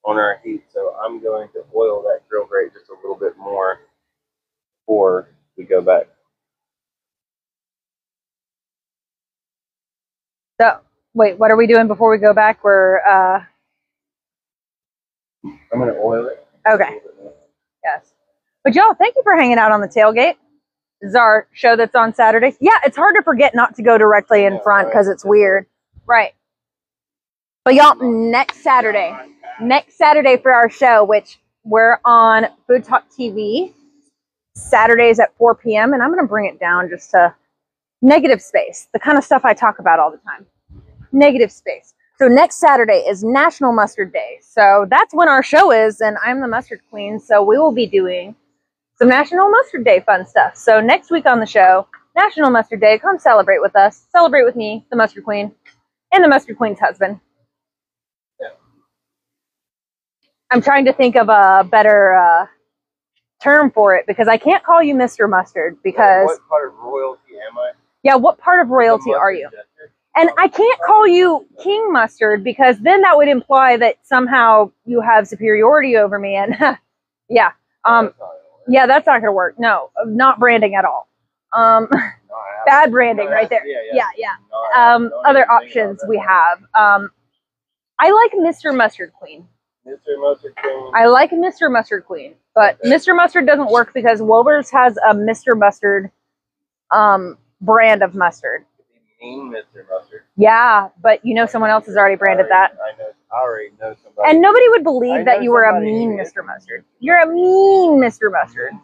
on our heat, so I'm going to oil that grill grate just a little bit more before we go back. So, wait, what are we doing before we go back? I'm going to oil it. Okay. Yes. But y'all, thank you for hanging out on the tailgate. This is our show that's on Saturday. Yeah, it's hard to forget not to go directly in front because it's weird. Right. But y'all, next Saturday for our show, which we're on FoodtokTV, Saturdays at 4 p.m. And I'm going to bring it down just to negative space, the kind of stuff I talk about all the time. Negative space. So next Saturday is National Mustard Day. So that's when our show is, and I'm the mustard queen. So we will be doing some National Mustard Day fun stuff. So next week on the show, National Mustard Day, come celebrate with us. Celebrate with me, the mustard queen, and the mustard queen's husband. Yeah. I'm trying to think of a better term for it because I can't call you Mr. Mustard because... What part of royalty am I? Yeah, what part of royalty are you? And I can't call you King Mustard because then that would imply that somehow you have superiority over me. And yeah, yeah, that's not going to work. No, not branding at all. Bad branding right there. Yeah. Other options we have. I like Mr. Mustard Queen. Mr. Mustard Queen. I like Mr. Mustard Queen, but okay. Mr. Mustard doesn't work because Wilbur's has a Mr. Mustard brand of mustard. Mean Mr. Mustard. Yeah, but you know someone else has already branded that. I already know somebody. And nobody would believe that you were a mean Mr. Mustard. You're a mean Mr. Mustard.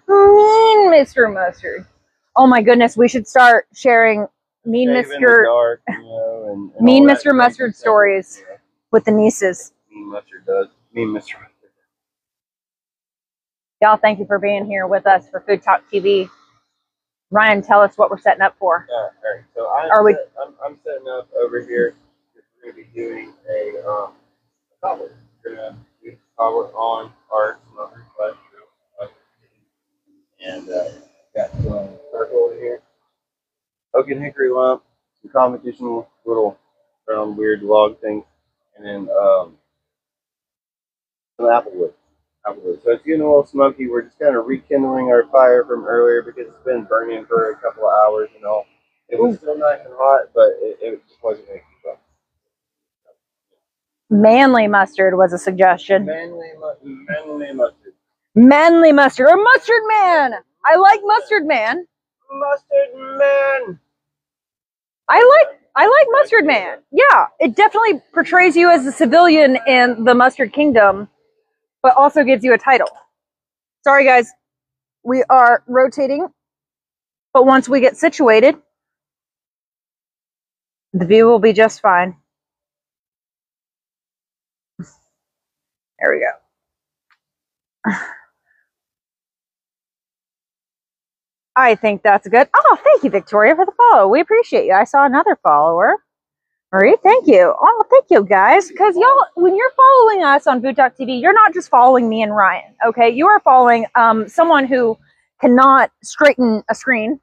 Mean Mr. Mustard. Oh my goodness, we should start sharing mean Mr. Dark, you know, and mean Mr. Mustard stories with the nieces. Mean Mustard does. Mean Mr. Mustard. Y'all, thank you for being here with us for FoodtokTV. Ryan, tell us what we're setting up for. Yeah, all right. So I'm setting up over here. We're going to be doing a Cobbler. We're gonna use cobbler on our smoker flesh. And got some charcoal in here. Oak and hickory lump, some competition little round weird log things, and then some applewood. So it's getting a little smoky. We're just kind of rekindling our fire from earlier because it's been burning for a couple of hours and all. It was still nice and hot, but it just wasn't going to keep up. Manly mustard was a suggestion. Manly mustard. Manly mustard or mustard man. I like mustard man. Mustard man. I like mustard man. Yeah, it definitely portrays you as a civilian in the mustard kingdom, but also gives you a title. Sorry guys, we are rotating, but once we get situated, the view will be just fine. There we go. I think that's good. Oh, thank you, Victoria, for the follow. We appreciate you. I saw another follower. Marie, thank you. Oh, thank you, guys. Because y'all, when you're following us on FoodtokTV, you're not just following me and Ryan, okay? You are following someone who cannot straighten a screen.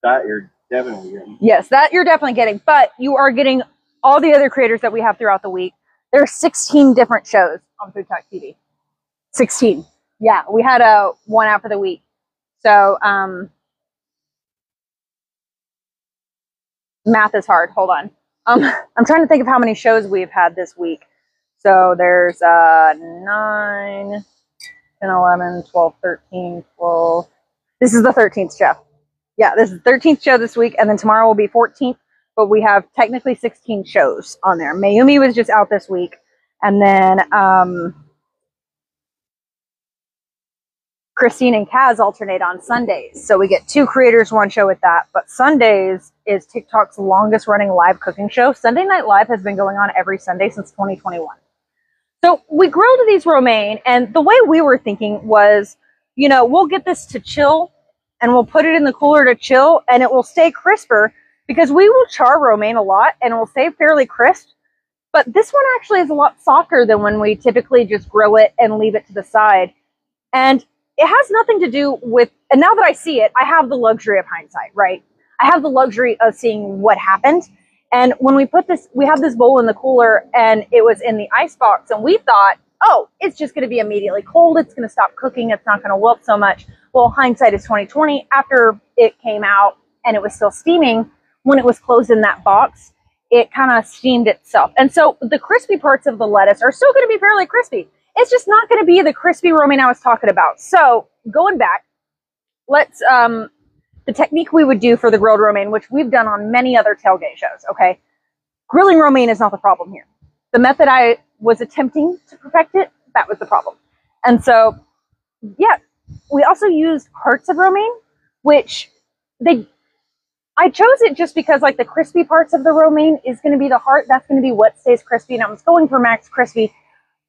That you're definitely getting. Yes, that you're definitely getting. But you are getting all the other creators that we have throughout the week. There are 16 different shows on FoodtokTV. 16. Yeah, we had a one out for the week. So, math is hard. Hold on. I'm trying to think of how many shows we've had this week. So there's 9, 10, 11, 12, 13, 12. This is the 13th show. Yeah, this is the 13th show this week, and then tomorrow will be 14th. But we have technically 16 shows on there. Mayumi was just out this week, and then Christine and Kaz alternate on Sundays. So we get 2 creators, 1 show with that. But Sundays is TikTok's longest running live cooking show. Sunday Night Live has been going on every Sunday since 2021. So we grilled these romaine, and the way we were thinking was, you know, we'll get this to chill and we'll put it in the cooler to chill and it will stay crisper because we will char romaine a lot and it will stay fairly crisp. But this one actually is a lot softer than when we typically just grill it and leave it to the side. And it has nothing to do with, and now that I see it, I have the luxury of hindsight, right? I have the luxury of seeing what happened. And when we put this, we have this bowl in the cooler and it was in the ice box and we thought, oh, it's just going to be immediately cold. It's going to stop cooking. It's not going to wilt so much. Well, hindsight is 2020. After it came out and it was still steaming, when it was closed in that box, it kind of steamed itself. And so the crispy parts of the lettuce are still going to be fairly crispy. It's just not going to be the crispy romaine I was talking about. So going back, let's, the technique we would do for the grilled romaine, which we've done on many other tailgate shows, okay? Grilling romaine is not the problem here. The method I was attempting to perfect it, that was the problem. And so, yeah, we also used hearts of romaine, which I chose it just because like the crispy parts of the romaine is going to be the heart. That's going to be what stays crispy. And I was going for max crispy.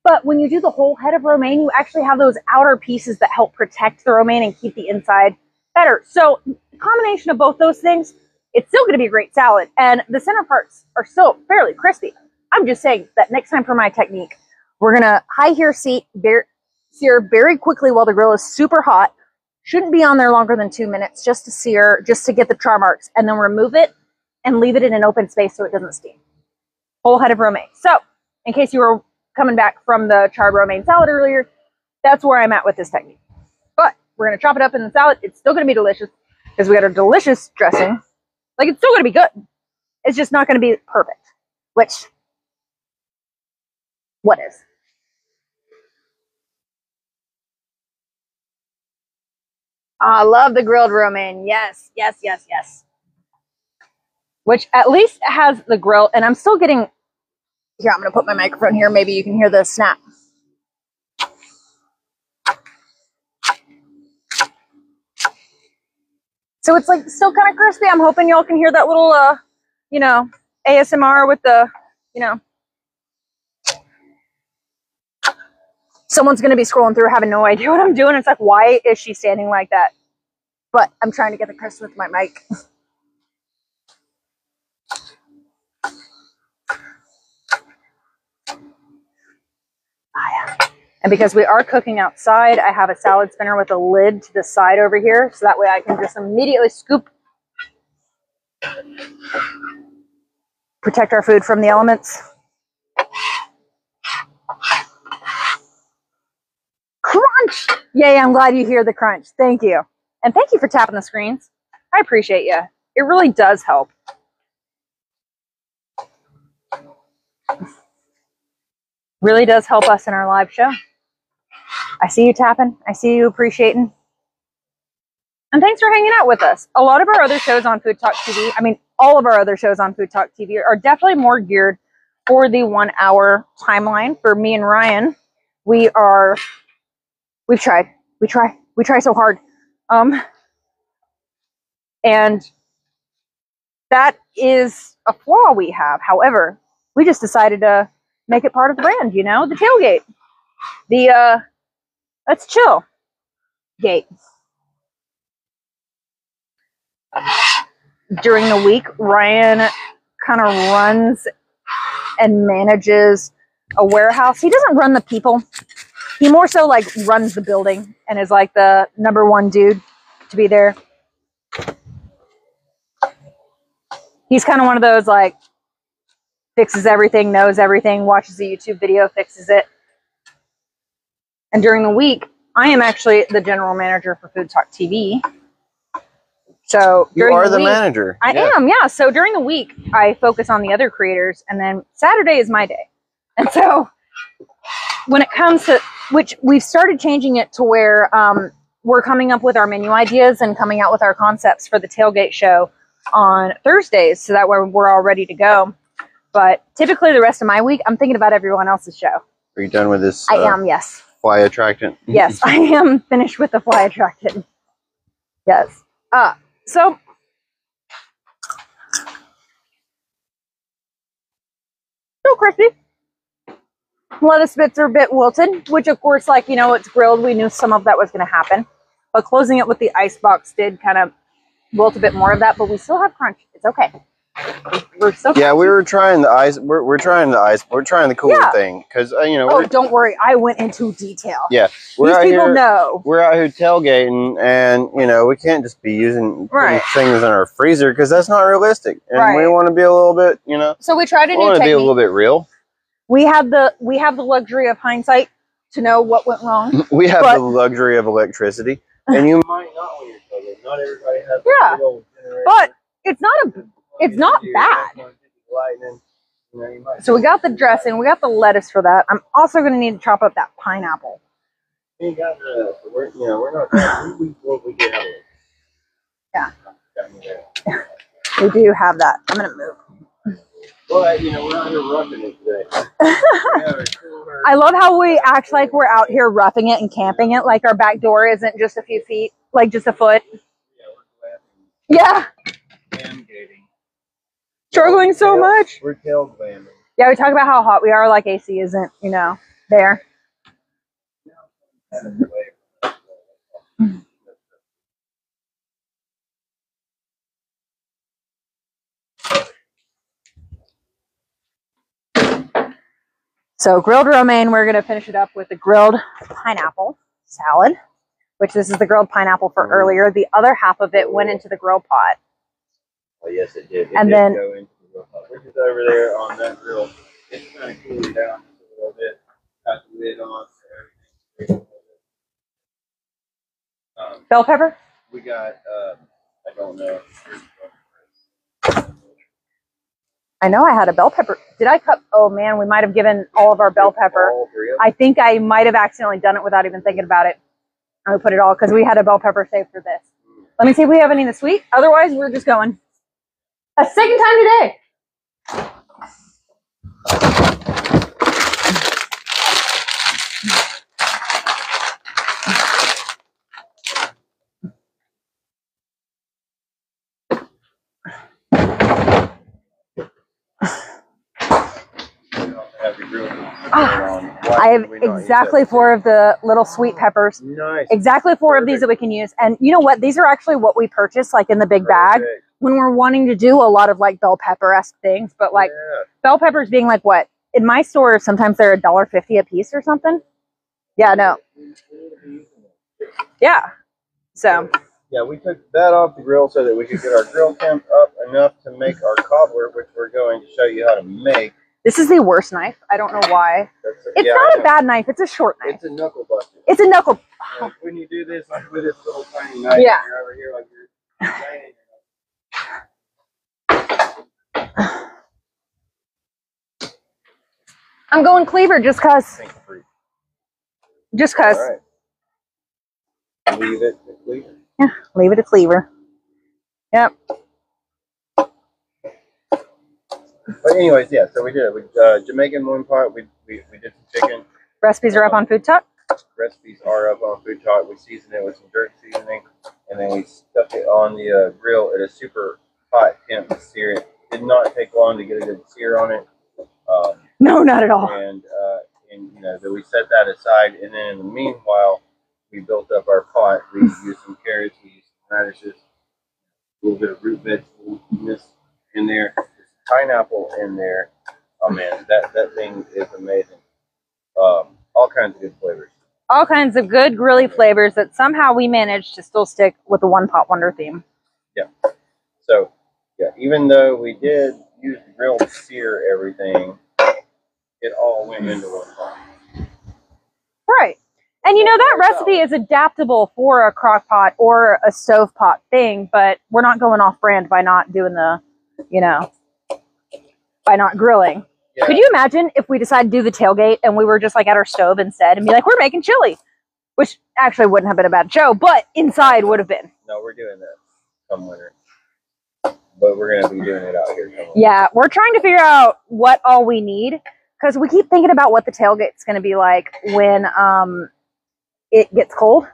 But when you do the whole head of romaine, you actually have those outer pieces that help protect the romaine and keep the inside better. So the combination of both those things, it's still going to be a great salad. And the center parts are still fairly crispy. I'm just saying that next time for my technique, we're going to high here sear very quickly while the grill is super hot. Shouldn't be on there longer than 2 minutes just to sear, just to get the char marks. And then remove it and leave it in an open space so it doesn't steam. Whole head of romaine. So in case you were coming back from the charred romaine salad earlier, that's where I'm at with this technique. But we're going to chop it up in the salad. It's still going to be delicious because we got a delicious dressing. Like, it's still going to be good. It's just not going to be perfect. Which, what is? I love the grilled romaine. Yes, yes, yes, yes. Which at least has the grill, and I'm still getting, here, I'm going to put my microphone here. Maybe you can hear the snap. So it's like still kind of crispy. I'm hoping y'all can hear that little, you know, ASMR with the, you know. Someone's going to be scrolling through having no idea what I'm doing. It's like, why is she standing like that? But I'm trying to get the crisp with my mic. And because we are cooking outside, I have a salad spinner with a lid to the side over here. So that way I can just immediately scoop. Protect our food from the elements. Crunch! Yay, I'm glad you hear the crunch. Thank you. And thank you for tapping the screens. I appreciate you. It really does help. Really does help us in our live show. I see you tapping. I see you appreciating. And thanks for hanging out with us. A lot of our other shows on FoodtokTV, I mean, all of our other shows on FoodtokTV are definitely more geared for the 1 hour timeline. For me and Ryan, we've tried. We try so hard. And that is a flaw we have. However, we just decided to make it part of the brand, you know, the tailgate. The let's chill gate. During the week, Ryan kind of runs and manages a warehouse. He doesn't run the people. He more so like runs the building and is like the #1 dude to be there. He's kind of one of those like fixes everything, knows everything, watches a YouTube video, fixes it. And during the week, I am actually the general manager for FoodtokTV. So you are the manager. I am, yeah. So during the week, I focus on the other creators, and then Saturday is my day. And so when it comes to, which we've started changing it to where we're coming up with our menu ideas and coming out with our concepts for the tailgate show on Thursdays, so that way we're all ready to go. But typically the rest of my week, I'm thinking about everyone else's show. Are you done with this? I am, yes. Fly attractant? Yes, I am finished with the fly attractant. Yes. So still crispy. Lettuce bits are a bit wilted, which of course, like, you know, it's grilled. We knew some of that was going to happen. But closing it with the ice box did kind of wilt a bit more of that, but we still have crunch. It's okay. We're so yeah, we were trying the ice. We're trying the ice. We're trying the cooler thing because you know. Oh, don't worry. I went into detail. Yeah, these people know. We're out here tailgating, and you know we can't just be using things in our freezer because that's not realistic. And we want to be a little bit, you know. So we try to be a little bit real. We have the luxury of hindsight to know what went wrong. We have the luxury of electricity, and you might not want your tailgate. Not everybody has. Yeah, but it's not bad. So we got the dressing, we got the lettuce for that. I'm also going to need to chop up that pineapple. We got we're not. We get out of it. Yeah. We do have that. I'm going to move. Well, you know, we're out here roughing it today. I love how we act like we're out here roughing it and camping it. Like our back door isn't just a few feet, like just a foot. Yeah. Struggling so much. We're tail glamming. Yeah, we talk about how hot we are, like AC isn't, you know, there. So grilled romaine, we're going to finish it up with the grilled pineapple salad, which this is the grilled pineapple for earlier. The other half of it went into the grill pot. Oh, yes, it did. And then go into the grill pot, which is over there on that grill. It's kind of cooling down just a little bit. Got the lid on so everything's bell pepper? We got, I don't know. I know I had a bell pepper. Did I cut? Oh, man, we might have given all of our bell pepper. I think I might have accidentally done it without even thinking about it. I'm going to put it all because we had a bell pepper saved for this. Let me see if we have any of the sweet. Otherwise, we're just going. A second time today. I have exactly 4 of the little sweet peppers. Nice. Exactly 4 of these that we can use. And you know what? These are actually what we purchased like in the big bag when we're wanting to do a lot of like bell pepper-esque things. But like bell peppers being like what? In my store, sometimes they're $1.50 a piece or something. Yeah, no. Yeah. So. Yeah, we took that off the grill so that we could get our grill temp up enough to make our cobbler, which we're going to show you how to make. This is the worst knife. I don't know why. It's not a bad knife. It's a short knife. It's a knuckle buster. It's a knuckle. Like when you do this, like with this little tiny knife, yeah. You're over here like you're I'm going cleaver just cause. Just cause. All right. Leave it to cleaver. Yeah, leave it a cleaver. Yep. But anyways, yeah. So we did it. We Jamaican one pot. We did some chicken. Recipes are up on FoodTok. Recipes are up on FoodTok. We seasoned it with some jerk seasoning, and then we stuck it on the grill at a super hot temp to sear it. Did not take long to get a good sear on it. No, not at all. And you know, then we set that aside, and then in the meanwhile, we built up our pot. We used some carrots, we used some radishes, a little bit of root vegetables in there, pineapple in there. Oh man, that thing is amazing. All kinds of good flavors. All kinds of good grilly flavors that somehow we managed to still stick with the one pot wonder theme. Yeah. So yeah, even though we did use the grill to sear everything, it all went into one pot. Right. And you know, that recipe is adaptable for a crock pot or a stove pot thing, but we're not going off brand by not doing the, you know, by not grilling. Yeah. Could you imagine if we decided to do the tailgate and we were just like at our stove instead and be like, we're making chili, which actually wouldn't have been a bad show, but inside would have been. No, we're doing that come winter. But we're going to be doing it out here. Yeah, we're trying to figure out what all we need because we keep thinking about what the tailgate's going to be like when it gets cold.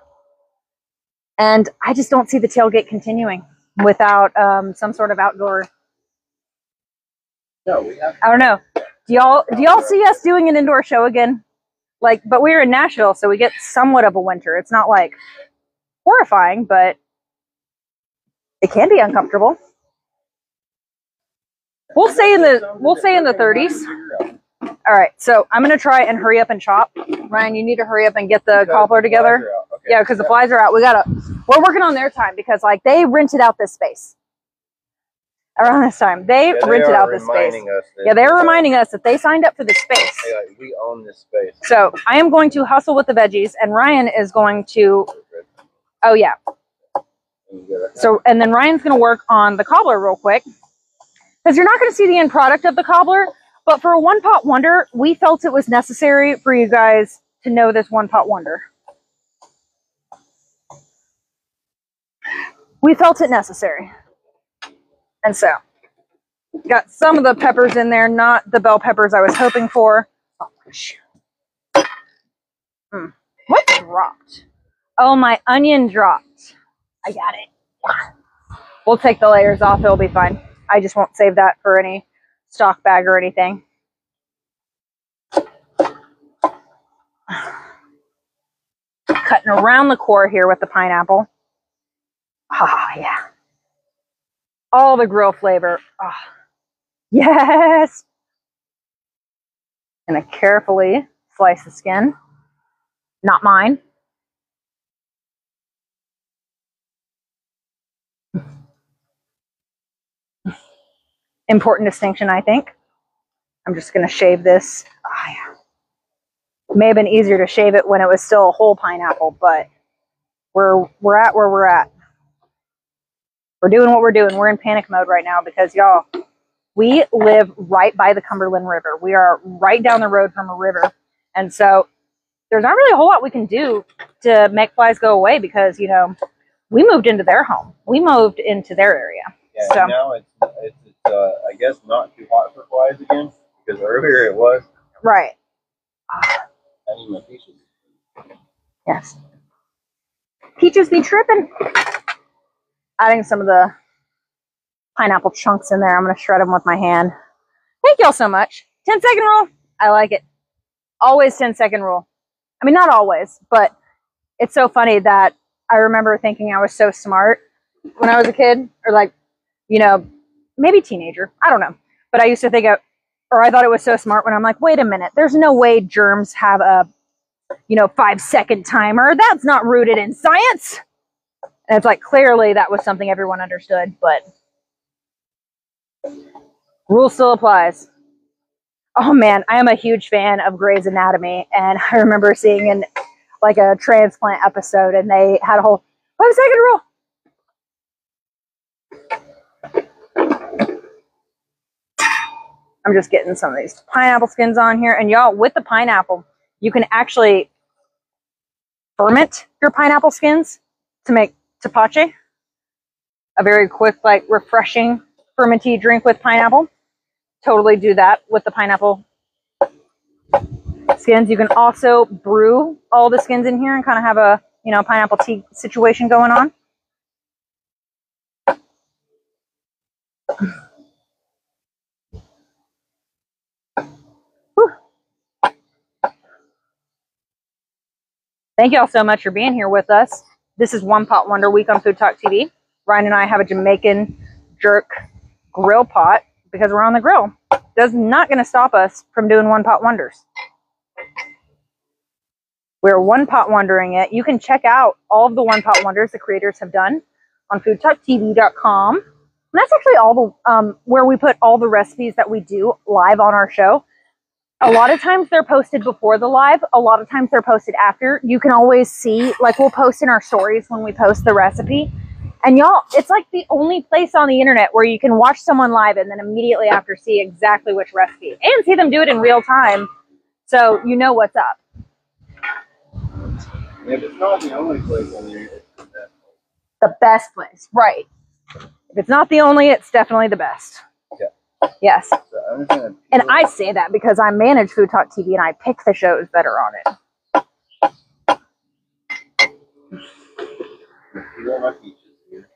And I just don't see the tailgate continuing without some sort of outdoor. No, we have. I don't know. Do y'all see us doing an indoor show again? Like, but we're in Nashville, so we get somewhat of a winter. It's not like horrifying, but it can be uncomfortable. We'll say in the 30s. All right, so I'm gonna try and hurry up and chop. Ryan, you need to hurry up and get the cobbler together. Okay. Yeah, because the flies are out. We're working on their time because like they rented out this space. Around this time, they rented out this space. Yeah, they're reminding us that they signed up for this space. Hey, like, we own this space. So I am going to hustle with the veggies, and Ryan is going to. Oh yeah. So and then Ryan's going to work on the cobbler real quick, because you're not going to see the end product of the cobbler. But for a one pot wonder, we felt it was necessary for you guys to know this one pot wonder. We felt it necessary. And so, got some of the peppers in there, not the bell peppers I was hoping for. Oh, shoot. What dropped? Oh, my onion dropped. I got it. We'll take the layers off. It'll be fine. I just won't save that for any stock bag or anything. Cutting around the core here with the pineapple. Ah, yeah. All the grill flavor. Oh, yes. And I carefully slice the skin. Not mine. Important distinction, I think. I'm just going to shave this. Oh, yeah. May have been easier to shave it when it was still a whole pineapple, but we're at where we're at. We're doing what we're doing. We're in panic mode right now because, y'all, we live right by the Cumberland River. We are right down the road from a river. And so there's not really a whole lot we can do to make flies go away because, you know, we moved into their home. We moved into their area. Yeah, so now it's I guess not too hot for flies again because earlier it was. Right. I need my peaches. Yes. Peaches be tripping. Adding some of the pineapple chunks in there. I'm going to shred them with my hand. Thank y'all so much. 10-second rule. I like it. Always 10-second rule. I mean, not always, but it's so funny that I remember thinking I was so smart when I was a kid, or like, you know, maybe teenager. I don't know. But I used to think I thought it was so smart when I'm like, wait a minute. There's no way germs have a you know, 5-second timer. That's not rooted in science. And it's like, clearly that was something everyone understood, but rule still applies. Oh man, I am a huge fan of Grey's Anatomy, and I remember seeing in like a transplant episode, and they had a whole 5-second rule. I'm just getting some of these pineapple skins on here, and y'all, with the pineapple, you can actually ferment your pineapple skins to make tepache, a very quick, like, refreshing fermenty drink with pineapple. Totally do that with the pineapple skins. You can also brew all the skins in here and kind of have a, you know, pineapple tea situation going on. Whew. Thank you all so much for being here with us. This is One Pot Wonder Week on FoodtokTV. Ryan and I have a Jamaican jerk grill pot because we're on the grill. That's not going to stop us from doing one pot wonders. We're one pot wondering it. You can check out all of the one pot wonders the creators have done on foodtoktv.com. And that's actually all the where we put all the recipes that we do live on our show. A lot of times they're posted before the live. A lot of times they're posted after. You can always see, like, we'll post in our stories when we post the recipe. And y'all, it's like the only place on the internet where you can watch someone live and then immediately after see exactly which recipe and see them do it in real time. So you know what's up. If it's not the only place on the internet, it's the best place. The best place, right. If it's not the only, it's definitely the best. Yeah. Yes. So I'm just gonna and I say that because I manage FoodtokTV and I pick the shows that are on it. Peel my peaches here.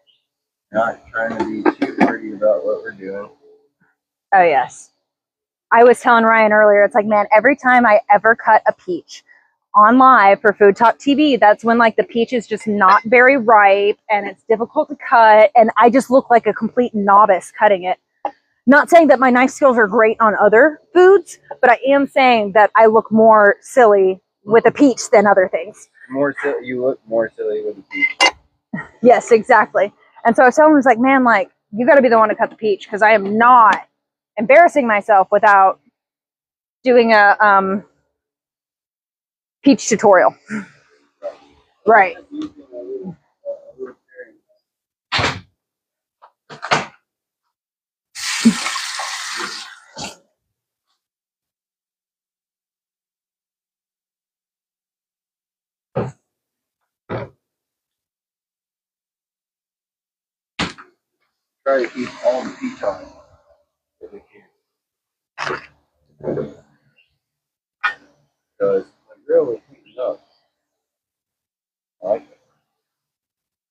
Not trying to be too pretty about what we're doing. Oh, yes. I was telling Ryan earlier, it's like, man, every time I ever cut a peach on live for FoodtokTV, that's when, like, the peach is just not very ripe and it's difficult to cut, and I just look like a complete novice cutting it. Not saying that my knife skills are great on other foods, but I am saying that I look more silly with a peach than other things. You look more silly with a peach. Yes, exactly. And so I was telling him, I was like, man, like, you got to be the one to cut the peach because I am not embarrassing myself without doing a peach tutorial. Right. Try to keep all the peach on it if we can. Because the grill is heating up. I like it.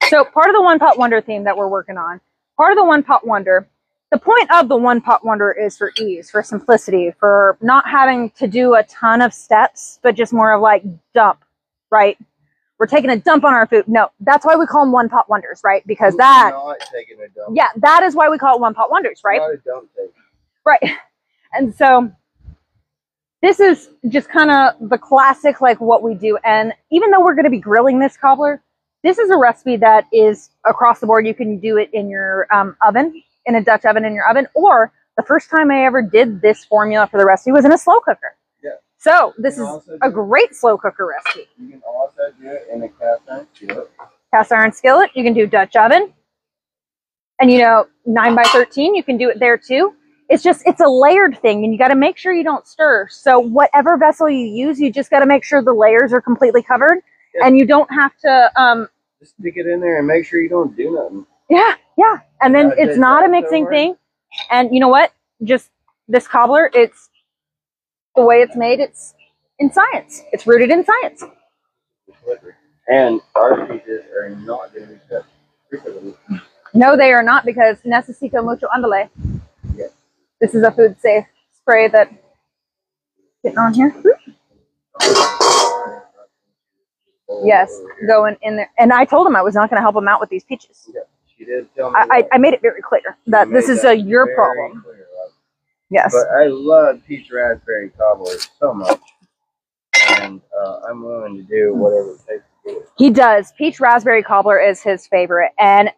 So part of the One Pot Wonder theme that we're working on, part of the One Pot Wonder, the point of the One Pot Wonder is for ease, for simplicity, for not having to do a ton of steps, but just more of like dump, right? We're taking a dump on our food. No, that's why we call them One Pot Wonders, right? Because that, not taking a dump. yeah, that is why we call it One Pot Wonders, right? Not a dump take. Right. And so this is just kind of the classic, like, what we do. And even though we're going to be grilling this cobbler, this is a recipe that is across the board. You can do it in your oven, in a Dutch oven in your oven, or the first time I ever did this formula for the recipe was in a slow cooker. Yeah. So this is a great slow cooker recipe. You can also do it in a cast iron skillet. Cast iron skillet, you can do Dutch oven. And, you know, 9x13, you can do it there too. It's just, it's a layered thing, and you got to make sure you don't stir. So whatever vessel you use, you just got to make sure the layers are completely covered. Yeah. And you don't have to... just stick it in there and make sure you don't do nothing. Yeah, yeah. And then it's not a mixing thing. And you know what? Just this cobbler, it's the way it's made. It's in science. It's rooted in science. And our pieces are not going to be cut frequently. No, they are not, because necesito mucho andale. Yes. This is a food safe spray that getting on here. Yes, going in there. And I told him I was not going to help him out with these peaches. Yeah, she did tell me I made it very clear that this is your problem. Clear, yes. But I love peach raspberry cobbler so much. and I'm willing to do whatever it takes to do it. He does. Peach raspberry cobbler is his favorite, and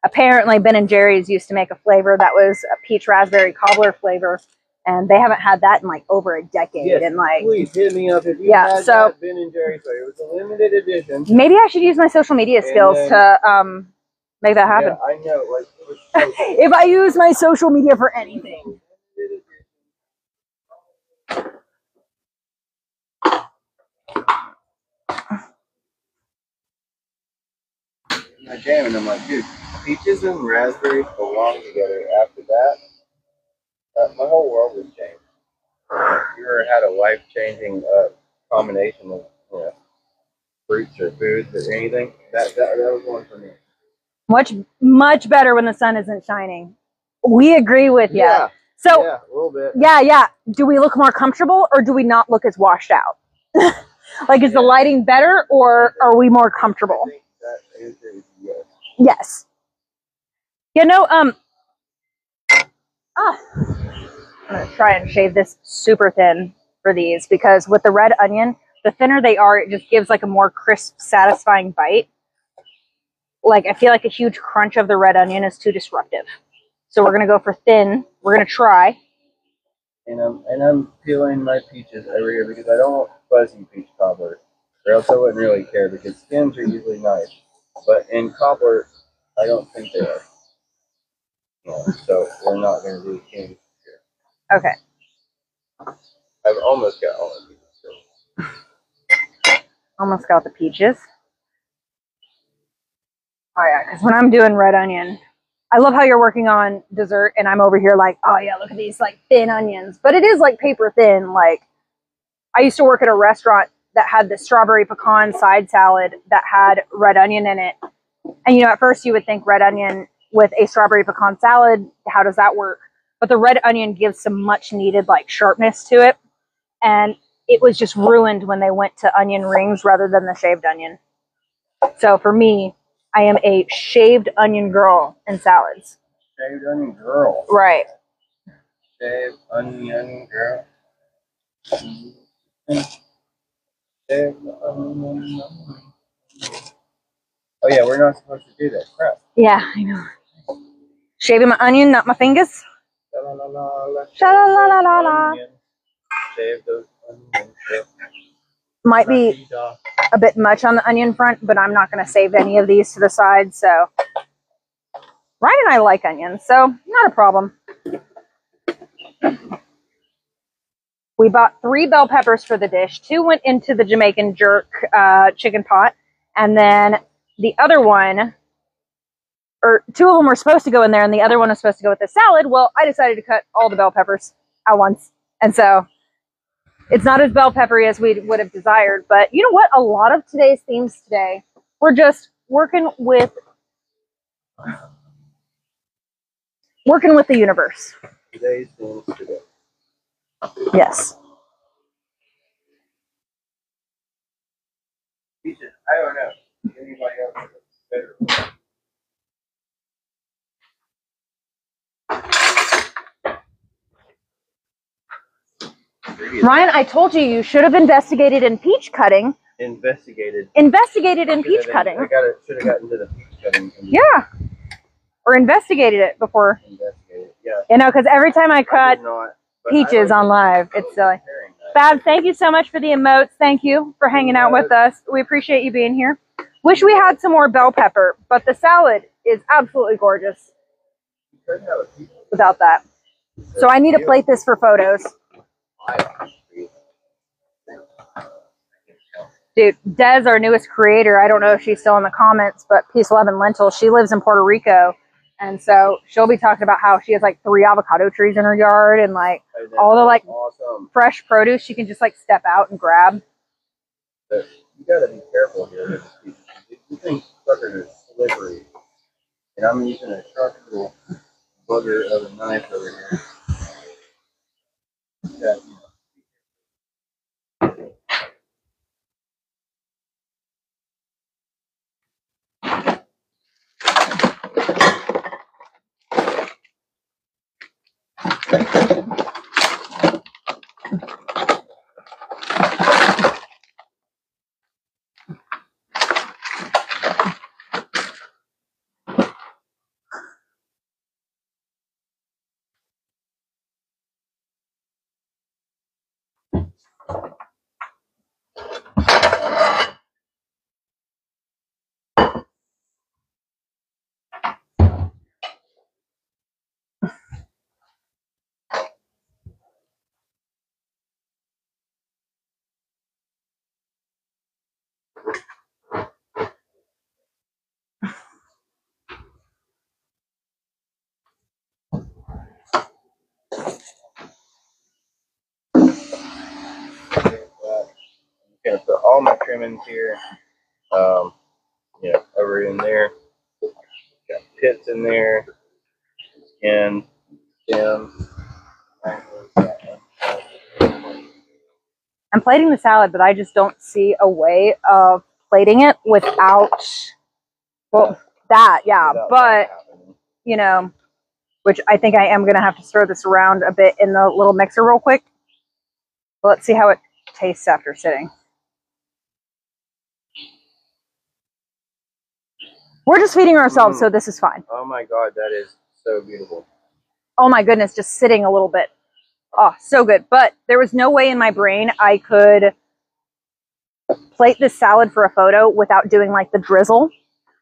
apparently Ben and Jerry's used to make a flavor that was a peach raspberry cobbler flavor, and they haven't had that in like over a decade. Yes, and like, please hit me up if you had that Ben and Jerry's flavor. It was a limited edition. Maybe I should use my social media skills to make that happen. Yeah, I know. Like, it was so cool. If I use my social media for anything. I jam and I'm like, dude, peaches and raspberries belong together. After that, my whole world was changed. You ever had a life-changing combination of fruits or foods or anything? That was one for me. Much better when the sun isn't shining. We agree with you. Yeah. So yeah, a little bit. Yeah. Do we look more comfortable or do we not look as washed out? Like, is the lighting better or are we more comfortable? I think that answer is yes. Yes. You know, I'm gonna try and shave this super thin for these because with the red onion, the thinner they are, it just gives like a more crisp, satisfying bite. Like, I feel like a huge crunch of the red onion is too disruptive. So we're gonna go for thin. We're gonna try. And I'm peeling my peaches over here because I don't want fuzzy peach cobbler, or else I wouldn't really care because skins are usually nice. But in cobbler, I don't think they are. No, so we're not going to do skins here. Okay. I've almost got all of these. So. Almost got the peaches. Oh yeah, because when I'm doing red onion, I love how you're working on dessert and I'm over here like, oh yeah, look at these like thin onions. But it is like paper thin. Like, I used to work at a restaurant that had the strawberry pecan side salad that had red onion in it. And you know, at first you would think red onion with a strawberry pecan salad, how does that work? But the red onion gives some much needed like sharpness to it. And it was just ruined when they went to onion rings rather than the shaved onion. So for me, I am a shaved onion girl in salads. Shaved onion girl. Right. Shaved onion girl. Shaved onion. Oh yeah, we're not supposed to do that. Crap. Yeah, I know. Shaving my onion, not my fingers. Sha-la-la-la-la-la. Shave those onions. Might be a bit much on the onion front, but I'm not going to save any of these to the side. So Ryan and I like onions, so not a problem. We bought 3 bell peppers for the dish. 2 went into the Jamaican jerk chicken pot, and then the other one, or 2 of them were supposed to go in there, and the other one was supposed to go with the salad. Well, I decided to cut all the bell peppers at once, and so it's not as bell peppery as we would have desired. But you know what? A lot of today's themes today, we're just working with the universe. Today's themes today. Yes. I don't know. Anybody else better? Ryan, I told you should have investigated in peach cutting. Investigated in peach cutting. I should have gotten to the peach cutting. Yeah. Or investigated it before. Investigated, yeah. You know, because every time I cut peaches on live, it's silly. Fab, thank you so much for the emotes. Thank you for hanging out with us. We appreciate you being here. Wish we had some more bell pepper, but the salad is absolutely gorgeous without that. So I need to plate this for photos. Dude, Des, our newest creator, I don't know if she's still in the comments, but Peace, Love, and Lentils, she lives in Puerto Rico. And so she'll be talking about how she has like 3 avocado trees in her yard and like all the like fresh produce she can just like step out and grab. But you gotta be careful here. You think suckers are slippery. And I'm using a sharp little bugger of a knife over here. That, you know. Gonna put all my trimmings here, over in there. Got pits in there, skin, stem. I'm plating the salad, but I just don't see a way of plating it without, well, that, yeah, but, you know, which I think I am going to have to stir this around a bit in the little mixer real quick. But let's see how it tastes after sitting. We're just feeding ourselves, so this is fine. Oh my God, that is so beautiful. Oh my goodness, just sitting a little bit. Oh, so good. But there was no way in my brain I could plate this salad for a photo without doing like the drizzle.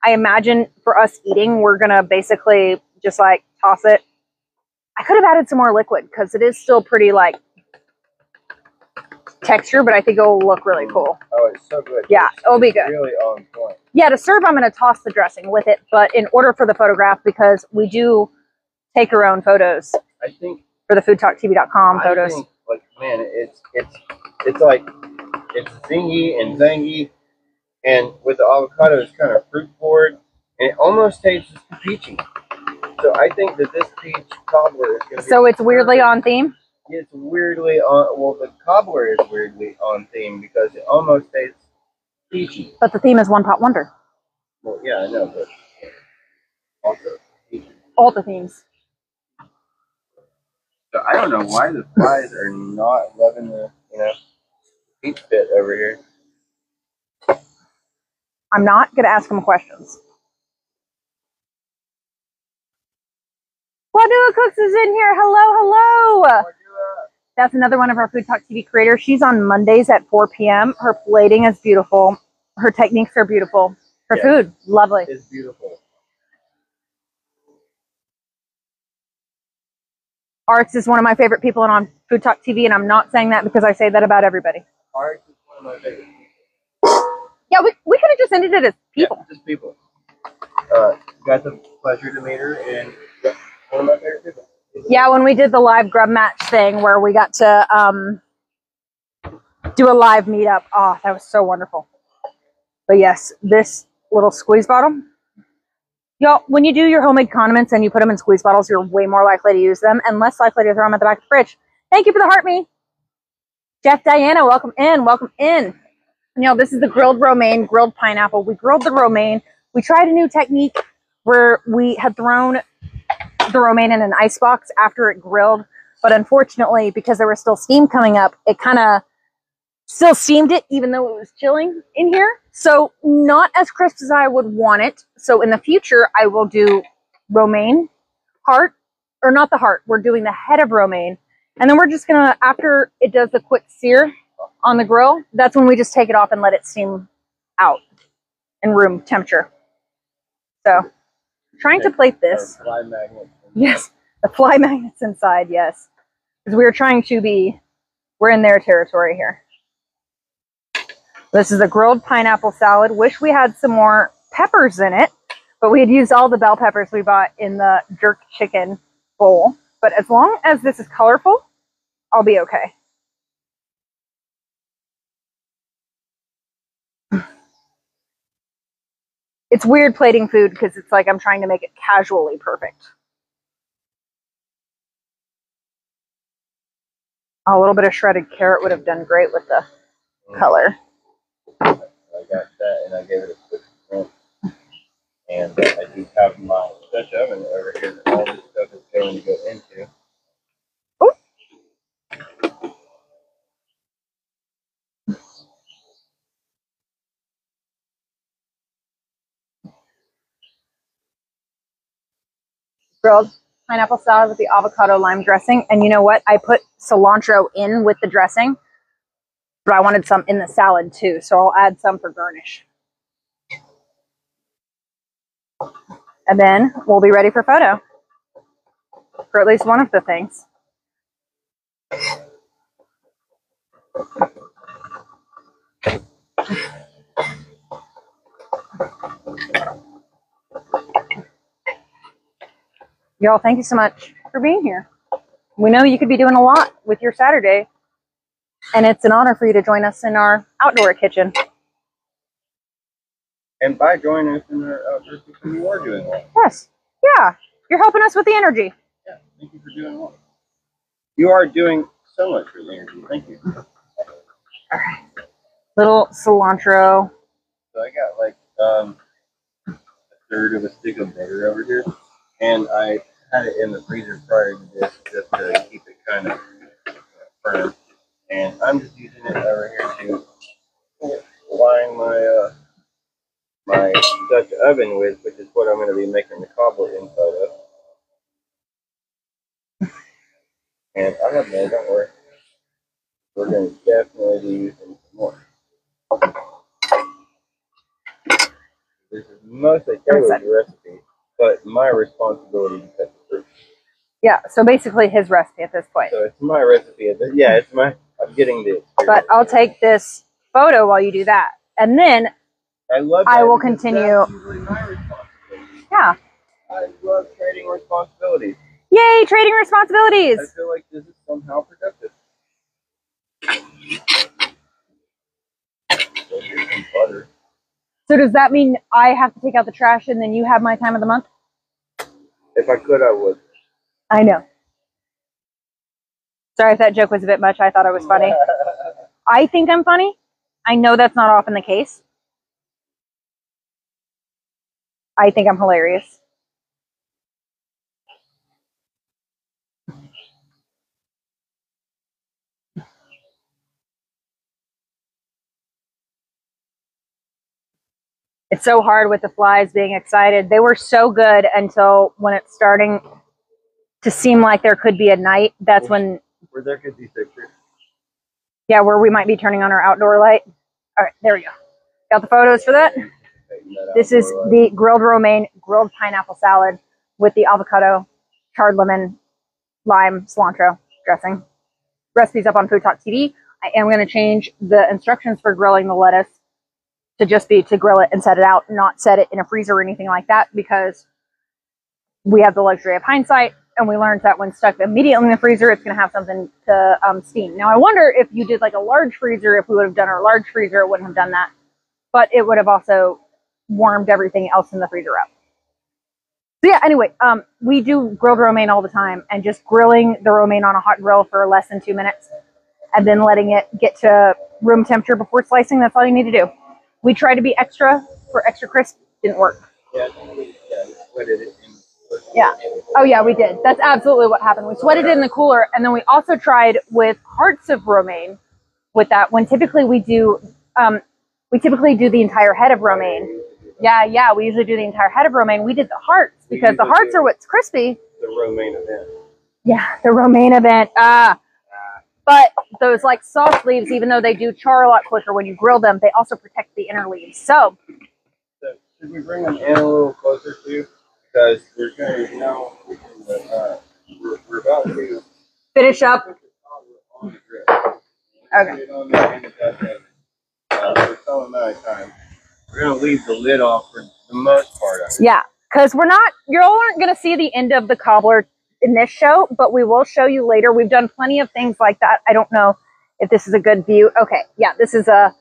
I imagine for us eating, we're going to basically just like toss it. I could have added some more liquid because it is still pretty like texture, but I think it will look really cool. Oh, it's so good. Yeah, it'll be good. Really on point. Yeah, to serve, I'm going to toss the dressing with it, but in order for the photograph, because we do take our own photos. I think for the FoodtokTV.com photos. I think, like, man, it's like it's zingy and zangy, and with the avocado, it's kind of fruit forward, and it almost tastes peachy. So I think that this peach cobbler is going to be. So it's weirdly on theme. It's weirdly on. Well, the cobbler is weirdly on theme because it almost tastes peachy. But the theme is One Pot Wonder. Well, yeah, I know, but also peachy. All the themes. So I don't know why the flies are not loving the peach pit over here. I'm not going to ask them questions. Wadua Cooks is in here. Hello, hello. That's another one of our Food Talk TV creators. She's on Mondays at 4 p.m. Her plating is beautiful. Her techniques are beautiful. Her food, lovely. It's beautiful. Arts is one of my favorite people on Food Talk TV, and I'm not saying that because I say that about everybody. Arts is one of my favorite people. Yeah, we could have just ended it as people. Yeah, just people. Got the pleasure to meet her, and one of my favorite people. Yeah, when we did the live grub match thing where we got to do a live meetup. Oh, that was so wonderful. But yes, this little squeeze bottle. Y'all, when you do your homemade condiments and you put them in squeeze bottles, you're way more likely to use them and less likely to throw them at the back of the fridge. Thank you for the heart me. Jeff Diana, welcome in, welcome in. You know, this is the grilled romaine, grilled pineapple. We grilled the romaine. We tried a new technique where we had thrown the romaine in an ice box after it grilled, but unfortunately, because there was still steam coming up, it kind of still steamed it even though it was chilling in here. So not as crisp as I would want it. So in the future, I will do romaine heart, or not the heart. We're doing the head of romaine. And then we're just going to, after it does the quick sear on the grill, that's when we just take it off and let it steam out in room temperature. So trying to plate this. Fly magnets. Yes, the fly magnets inside, yes. Because we were trying to be, we're in their territory here. This is a grilled pineapple salad. Wish we had some more peppers in it, but we had used all the bell peppers we bought in the jerk chicken bowl. But as long as this is colorful, I'll be okay. It's weird plating food because it's like I'm trying to make it casually perfect. A little bit of shredded carrot would have done great with the color. I got that and I gave it a quick rinse. And I do have my Dutch oven over here that all this stuff is going to go into. Ooh. Grilled pineapple salad with the avocado lime dressing. And you know what? I put cilantro in with the dressing But I wanted some in the salad too, so I'll add some for garnish. And then we'll be ready for photo. For at least one of the things. Y'all, thank you so much for being here. We know you could be doing a lot with your Saturday, and it's an honor for you to join us in our outdoor kitchen. And by joining us in our outdoor kitchen, you are doing well. Yes. Yeah. You're helping us with the energy. Yeah. Thank you for doing well. You are doing so much for the energy. Thank you. All right. Little cilantro. So I got like a third of a stick of butter over here, and I had it in the freezer prior to this just to keep it kind of firm. And I'm just using it over here to line my my Dutch oven with, which is what I'm going to be making the cobbler inside of. And I have more, don't worry. We're going to definitely be using some more. This is mostly Taylor's recipe, but my responsibility to cut the fruit. Yeah, so basically his recipe at this point. So it's my recipe. Yeah, it's my, I'm getting the experience. But I'll take this photo while you do that. And then I will continue. That's usually my responsibility. Yeah. I love trading responsibilities. Yay, trading responsibilities. I feel like this is somehow productive. So here's some butter. So does that mean I have to take out the trash and then you have my time of the month? If I could, I would. I know. Sorry if that joke was a bit much. I thought it was funny. I think I'm funny. I know that's not often the case. I think I'm hilarious. It's so hard with the flies being excited. They were so good until when it's starting to seem like there could be a night. That's when... Where there could be pictures. Yeah, where we might be turning on our outdoor light. All right, there we go. Got the photos for that. This is the grilled romaine, grilled pineapple salad with the avocado, charred lemon, lime, cilantro dressing. Recipe's up on FoodtokTV. I am going to change the instructions for grilling the lettuce to just be to grill it and set it out, not set it in a freezer or anything like that, because we have the luxury of hindsight, and we learned that when stuck immediately in the freezer, it's going to have something to steam. Now, I wonder if you did like a large freezer, if we would have done our large freezer, it wouldn't have done that, but it would have also warmed everything else in the freezer up. So yeah, anyway, we do grilled romaine all the time, and just grilling the romaine on a hot grill for less than 2 minutes, and then letting it get to room temperature before slicing, that's all you need to do. We tried to be extra for extra crisp. Didn't work. Yeah, we sweated it in. Yeah. Oh, yeah, we did. That's absolutely what happened. We sweated it in the cooler, and then we also tried with hearts of romaine with that, when typically we do the entire head of romaine. Yeah, we usually do the entire head of romaine. We did the hearts, because the hearts are what's crispy. The romaine event. Yeah, the romaine event. But those like soft leaves, even though they do char a lot quicker when you grill them, they also protect the inner leaves. So should we bring them in a little closer to you? Because we're going to now, we're about to finish up. On the grill. Okay. For some amount of time. We're going to leave the lid off for the most part of it. Yeah, because you all aren't going to see the end of the cobbler in this show, but we will show you later. We've done plenty of things like that. I don't know if this is a good view. Okay, yeah, this is a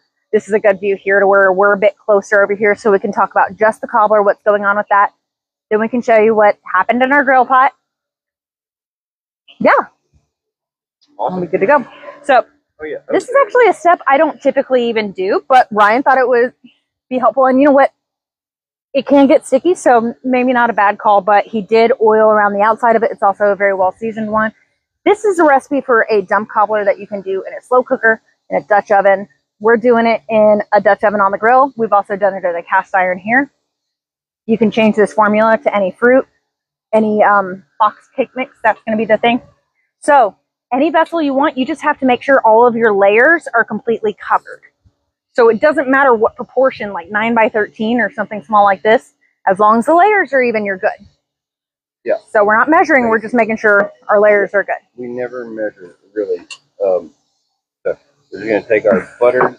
good view here to where we're a bit closer over here, so we can talk about just the cobbler, what's going on with that. Then we can show you what happened in our grill pot. Yeah. Awesome. We'll be good to go. So this is actually a step I don't typically even do, but Ryan thought it would be helpful. And you know what? It can get sticky, so maybe not a bad call, but he did oil around the outside of it. It's also a very well-seasoned one. This is a recipe for a dump cobbler that you can do in a slow cooker, in a Dutch oven. We're doing it in a Dutch oven on the grill. We've also done it in a cast iron here. You can change this formula to any fruit, any box cake mix. That's going to be the thing. So any vessel you want. You just have to make sure all of your layers are completely covered. So it doesn't matter what proportion, like 9 by 13 or something small like this. As long as the layers are even, you're good. Yeah. So we're not measuring, we're just making sure our layers are good. We never measure, really. So we're just going to take our buttered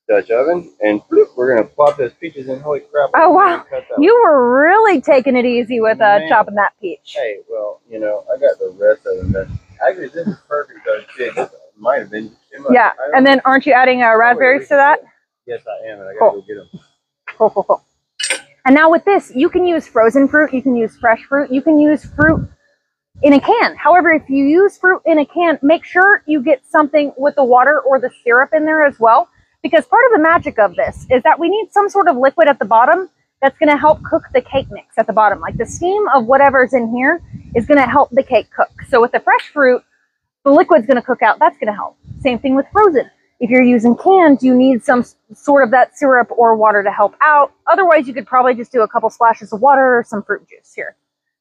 Dutch oven, and we're going to plop those peaches in. Holy crap. Oh, wow. You were really taking it easy with chopping that peach. Hey, well, you know, I got the rest of them. Actually, this is perfect, though. This might have been too much. Yeah, and then aren't you adding raspberries to that? Yes, I am, and I got to go get them. Cool. And now with this, you can use frozen fruit, you can use fresh fruit, you can use fruit in a can. However, if you use fruit in a can, make sure you get something with the water or the syrup in there as well. Because part of the magic of this is that we need some sort of liquid at the bottom that's going to help cook the cake mix at the bottom. Like the steam of whatever's in here is going to help the cake cook. So with the fresh fruit, the liquid's going to cook out. That's going to help. Same thing with frozen. If you're using cans, you need some sort of that syrup or water to help out. Otherwise, you could probably just do a couple splashes of water or some fruit juice here.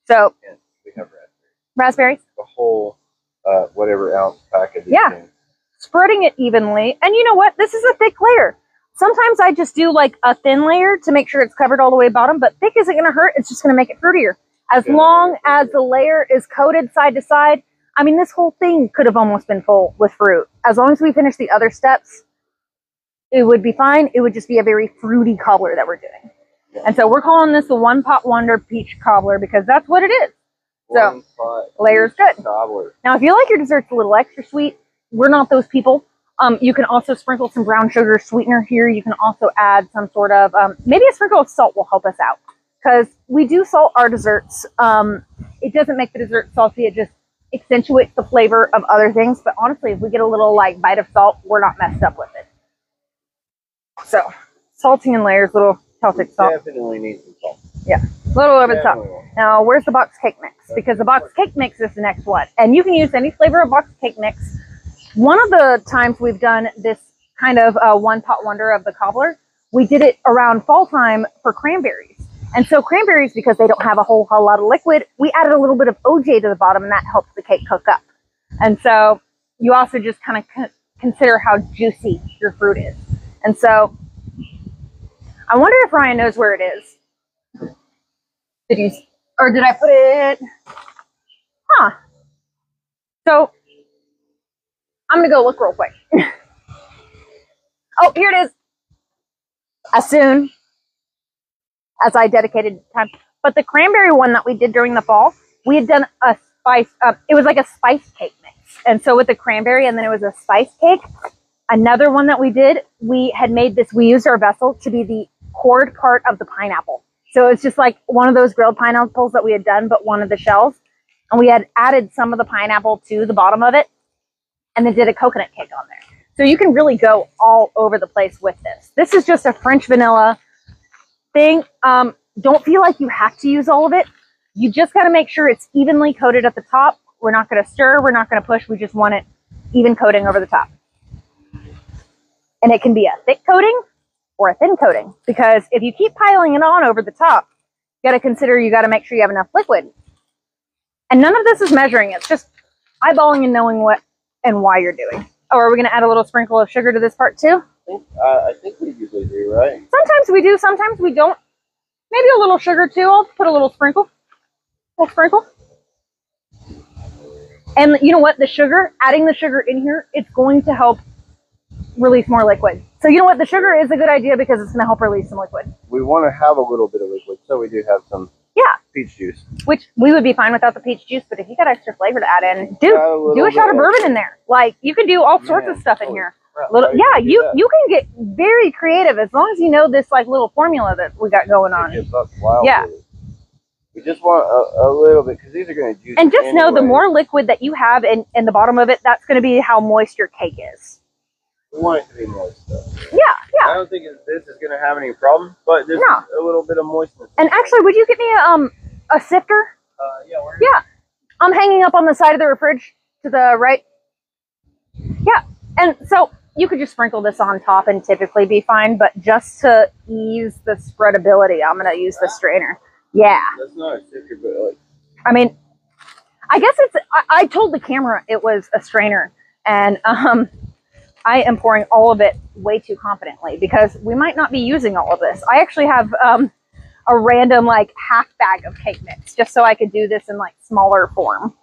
So, and we have raspberries. The whole, whatever ounce pack of these things. Spreading it evenly. And you know what? This is a thick layer. Sometimes I just do like a thin layer to make sure it's covered all the way bottom, but thick isn't going to hurt. It's just going to make it fruitier. As long as the layer is coated side to side. I mean, this whole thing could have almost been full with fruit. As long as we finish the other steps, it would be fine. It would just be a very fruity cobbler that we're doing. Yeah. And so we're calling this the One Pot Wonder Peach Cobbler because that's what it is. So, layer's good. Cobbler. Now, if you like your desserts a little extra sweet, we're not those people. You can also sprinkle some brown sugar sweetener here. You can also add some sort of, maybe a sprinkle of salt will help us out. Because we do salt our desserts. It doesn't make the dessert salty. It just accentuates the flavor of other things, but honestly, if we get a little like bite of salt, we're not messed up with it. So, salting in layers, little Celtic salt. Definitely need some salt. Yeah, a little over the top. Now, where's the box cake mix? Because the box cake mix is the next one, and you can use any flavor of box cake mix. One of the times we've done this kind of one pot wonder of the cobbler, we did it around fall time for cranberries. And so cranberries, because they don't have a whole lot of liquid, we added a little bit of OJ to the bottom, and that helps the cake cook up. And so you also just kind of consider how juicy your fruit is. And so I wonder if Ryan knows where it is. Did I put it? Huh. So I'm going to go look real quick. Oh, here it is. As soon as I dedicated time. But the cranberry one that we did during the fall, we had done a spice, it was like a spice cake mix. And so with the cranberry, and then it was a spice cake. Another one that we did, we had made this, we used our vessel to be the cored part of the pineapple. So it's just like one of those grilled pineapples that we had done, but one of the shells. And we had added some of the pineapple to the bottom of it, and then did a coconut cake on there. So you can really go all over the place with this. This is just a French vanilla thing. Don't feel like you have to use all of it. You just got to make sure it's evenly coated at the top. We're not going to stir. We're not going to push. We just want it even coating over the top. And it can be a thick coating or a thin coating, because if you keep piling it on over the top, you got to consider, you got to make sure you have enough liquid. And none of this is measuring. It's just eyeballing and knowing what and why you're doing. Oh, are we going to add a little sprinkle of sugar to this part too? I think we usually do, right? Sometimes we do, sometimes we don't. Maybe a little sugar too. I'll put a little sprinkle. A little sprinkle. And you know what? The sugar, adding the sugar in here, it's going to help release more liquid. So you know what? The sugar is a good idea because it's going to help release some liquid. We want to have a little bit of liquid, so we do have some peach juice. Which we would be fine without the peach juice, but if you got extra flavor to add in, do a shot of bourbon in there. Like, you can do all sorts of stuff in here. You can get very creative as long as you know this like little formula that we got going on. Yeah. We just want a little bit, because these are going to juice. And just know the more liquid that you have in the bottom of it, that's going to be how moist your cake is. We want it to be moist, though. Yeah. I don't think this is going to have any problem, but there's a little bit of moistness. And actually, would you get me a sifter? Yeah. I'm hanging up on the side of the fridge to the right. Yeah. And so you could just sprinkle this on top and typically be fine, but just to ease the spreadability, I'm going to use the strainer. Yeah. That's not a sifter, but like, I mean, I guess it's, I told the camera it was a strainer, and I am pouring all of it way too confidently because we might not be using all of this. I actually have a random like half bag of cake mix just so I could do this in like smaller form.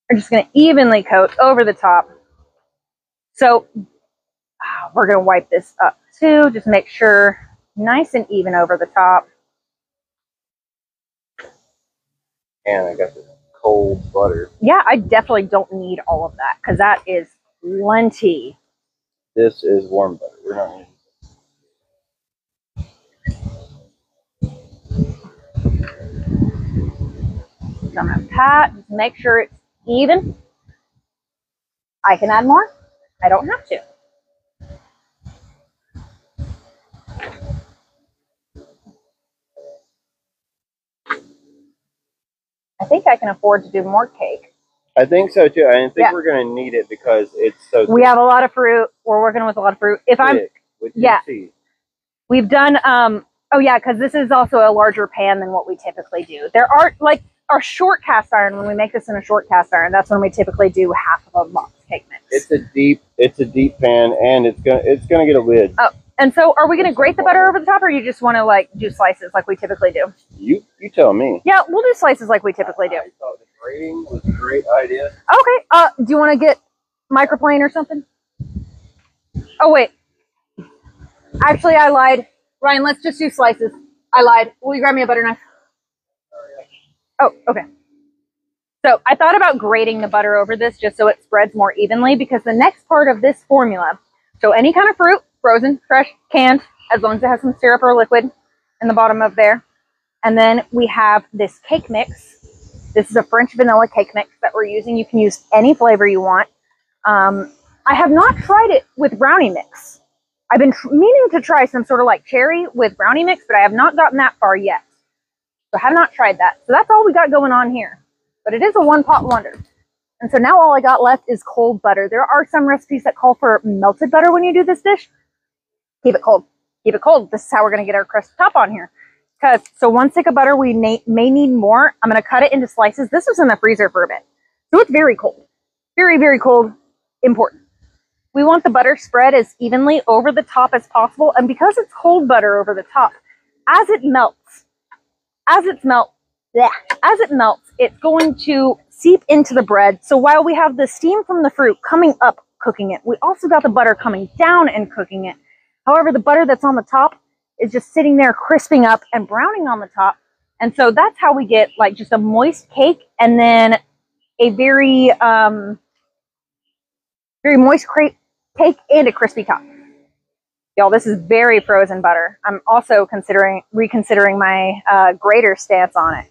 We're just going to evenly coat over the top. So we're going to wipe this up too, just make sure nice and even over the top. And I got this cold butter. Yeah, I definitely don't need all of that because that is plenty. This is warm butter. We're not using So I'm going to pat, just make sure it's even. I can add more. I don't have to. I think I can afford to do more cake. I think so too. I think we're going to need it because it's so. We have a lot of fruit. We're working with a lot of fruit. If I'm, we've done. Oh yeah, because this is also a larger pan than what we typically do. There are like our short cast iron. When we make this in a short cast iron, that's when we typically do half of a box cake mix. It's a deep pan, and it's gonna get a lid. Oh, and so are we gonna grate the butter over the top, or you just want to like do slices like we typically do? You tell me. Yeah, we'll do slices like we typically do. I thought the grating was a great idea. Okay. Do you want to get microplane or something? Oh wait. Actually, I lied. Ryan, let's just do slices. I lied. Will you grab me a butter knife? Oh, okay. So I thought about grating the butter over this just so it spreads more evenly, because the next part of this formula, so any kind of fruit, frozen, fresh, canned, as long as it has some syrup or liquid in the bottom of there. And then we have this cake mix. This is a French vanilla cake mix that we're using. You can use any flavor you want. I have not tried it with brownie mix. I've been meaning to try some sort of like cherry with brownie mix, but I have not gotten that far yet. So I have not tried that. So that's all we got going on here. But it is a one-pot wonder. And so now all I got left is cold butter. There are some recipes that call for melted butter when you do this dish. Keep it cold. Keep it cold. This is how we're going to get our crust top on here. So 1 stick of butter, we may need more. I'm going to cut it into slices. This was in the freezer for a bit. So it's very cold. Very, very cold. Important. We want the butter spread as evenly over the top as possible. And because it's cold butter over the top, as it melts, it's going to seep into the bread. So while we have the steam from the fruit coming up cooking it, we also got the butter coming down and cooking it. However, the butter that's on the top is just sitting there crisping up and browning on the top. And so that's how we get like just a moist cake and then a very moist cake and a crispy top. Y'all, this is very frozen butter. I'm also reconsidering my grater stance on it.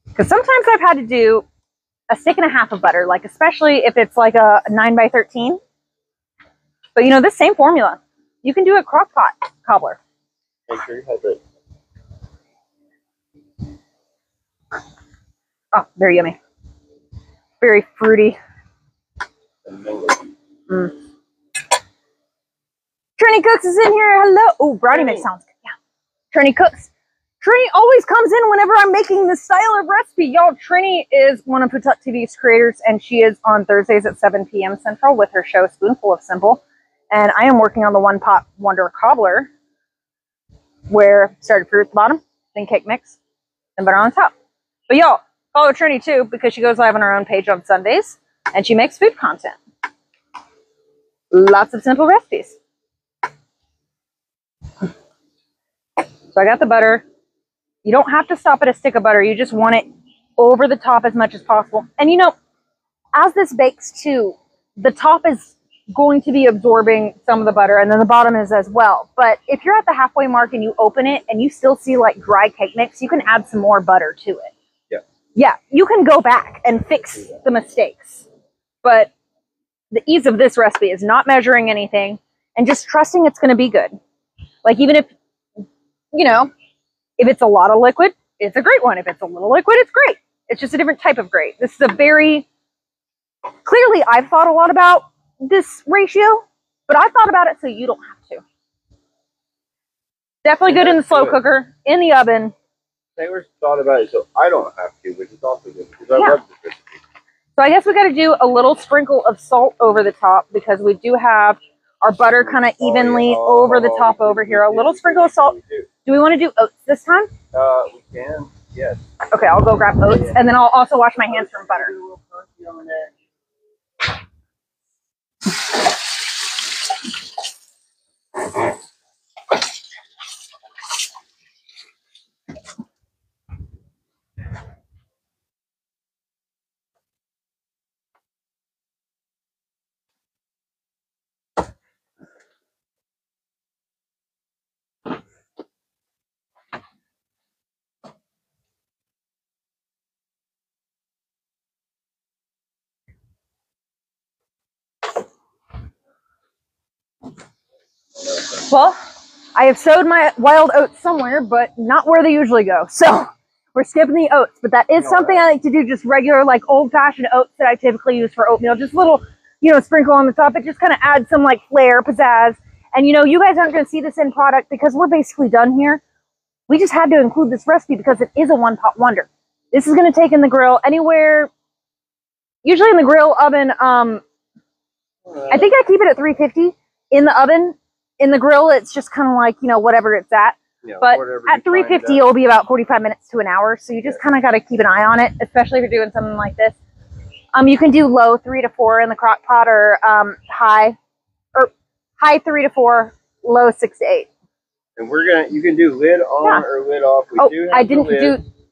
Because sometimes I've had to do a stick and a half of butter, like especially if it's like a 9x13. But you know, this same formula, you can do a crock pot cobbler. Make sure you have it. Oh, very yummy. Very fruity. Trini Cooks is in here. Hello. Oh, brownie mix sounds good. Yeah. Trini Cooks. Trini always comes in whenever I'm making this style of recipe. Y'all, Trini is one of FoodtokTV's creators, and she is on Thursdays at 7 p.m. Central with her show Spoonful of Simple. And I am working on the one pot wonder cobbler, where started fruit at the bottom, then cake mix, and butter on top. But y'all, follow Trini too, because she goes live on her own page on Sundays, and she makes food content. Lots of simple recipes. So I got the butter. You don't have to stop at a stick of butter. You just want it over the top as much as possible. And you know, as this bakes too, the top is going to be absorbing some of the butter, and then the bottom is as well. But if you're at the halfway mark and you open it and you still see like dry cake mix, you can add some more butter to it. Yeah. Yeah, you can go back and fix the mistakes. But the ease of this recipe is not measuring anything and just trusting it's going to be good. Like even if, you know, if it's a lot of liquid, it's a great one. If it's a little liquid, it's great. It's just a different type of great. This is a very, clearly I've thought a lot about this ratio, but I thought about it so you don't have to. Definitely good in the slow cooker, in the oven. Taylor's thought about it so I don't have to, which is also good because I love this recipe. So I guess we got to do a little sprinkle of salt over the top because we do have our butter kind of evenly over the top over here. A little sprinkle of salt. Do we want to do oats this time? We can, yes. Okay, I'll go grab oats, and then I'll also wash my hands from butter. Well, I have sowed my wild oats somewhere, but not where they usually go. So we're skipping the oats, but that is something I like to do, just regular, like old-fashioned oats that I typically use for oatmeal. Just a little, you know, sprinkle on the top. It just kind of adds some like flair, pizzazz. And you know, you guys aren't going to see this in product because we're basically done here. We just had to include this recipe because it is a one-pot wonder. This is going to take in the grill anywhere, usually in the grill oven. I think I keep it at 350 in the oven. In the grill, it's just kind of like, you know, whatever it's at. Yeah, but at 350, it'll be about 45 minutes to an hour. So you just kind of got to keep an eye on it, especially if you're doing something like this. You can do low 3 to 4 in the crock pot, or high 3 to 4, low 6 to 8. And you can do lid on or lid off.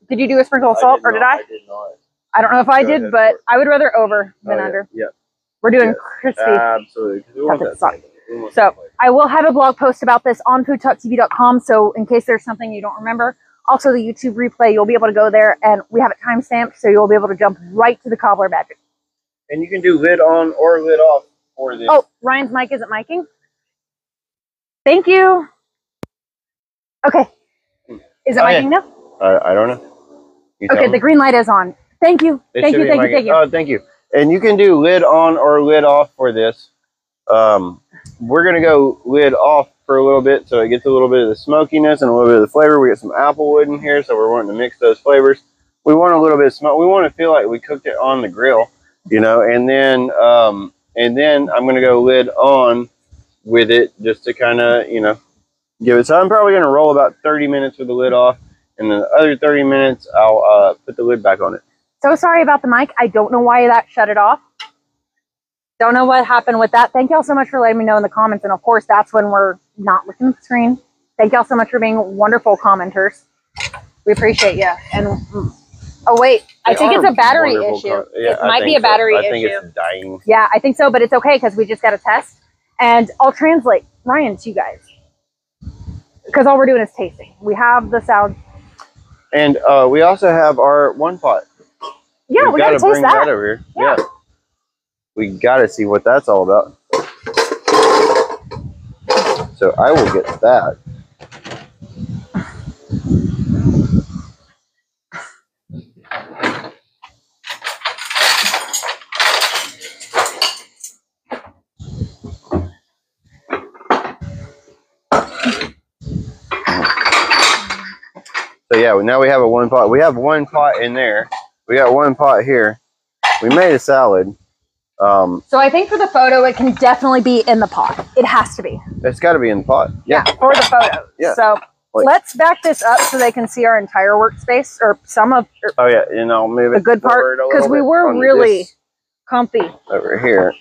Did you do a sprinkle of salt, or did I? I did not. I don't know if I did, but I would rather over than under. Yeah. We're doing crispy. Absolutely. So I will have a blog post about this on FoodtokTV.com. So in case there's something you don't remember, also the YouTube replay, you'll be able to go there, and we have it timestamped, so you'll be able to jump right to the cobbler magic. And you can do lid on or lid off for this. Oh, Ryan's mic isn't miking. Thank you. Okay. Is it miking now? I don't know. Okay, the green light is on. Thank you. Thank you. Oh, thank you. And you can do lid on or lid off for this. We're going to go lid off for a little bit so it gets a little bit of the smokiness and a little bit of the flavor. We got some apple wood in here, so we're wanting to mix those flavors. We want a little bit of smoke. We want to feel like we cooked it on the grill, you know, and then I'm going to go lid on with it just to kind of, you know, give it. So I'm probably going to roll about 30 minutes with the lid off, and then the other 30 minutes I'll put the lid back on it. So sorry about the mic. I don't know why that shut it off. Don't know what happened with that. Thank y'all so much for letting me know in the comments. And of course, that's when we're not looking at the screen. Thank y'all so much for being wonderful commenters. We appreciate you. And oh wait, I think it's a battery issue. Yeah, it might be a battery issue. I think it's dying. Yeah, I think so, but it's okay because we just got to test. And I'll translate Ryan to you guys, because all we're doing is tasting. We have the sound. And we also have our one pot. Yeah, we got to taste that over here. Yeah. We got to see what that's all about. So I will get that. So yeah, now we have a one pot. We have one pot in there. We got one pot here. We made a salad. So I think for the photo, it can definitely be in the pot. It has to be. It's got to be in the pot. Yeah, for the photo. Yeah. So let's back this up so they can see our entire workspace, or some of. Oh yeah, and I'll move it. The good part, because we were really comfy over here.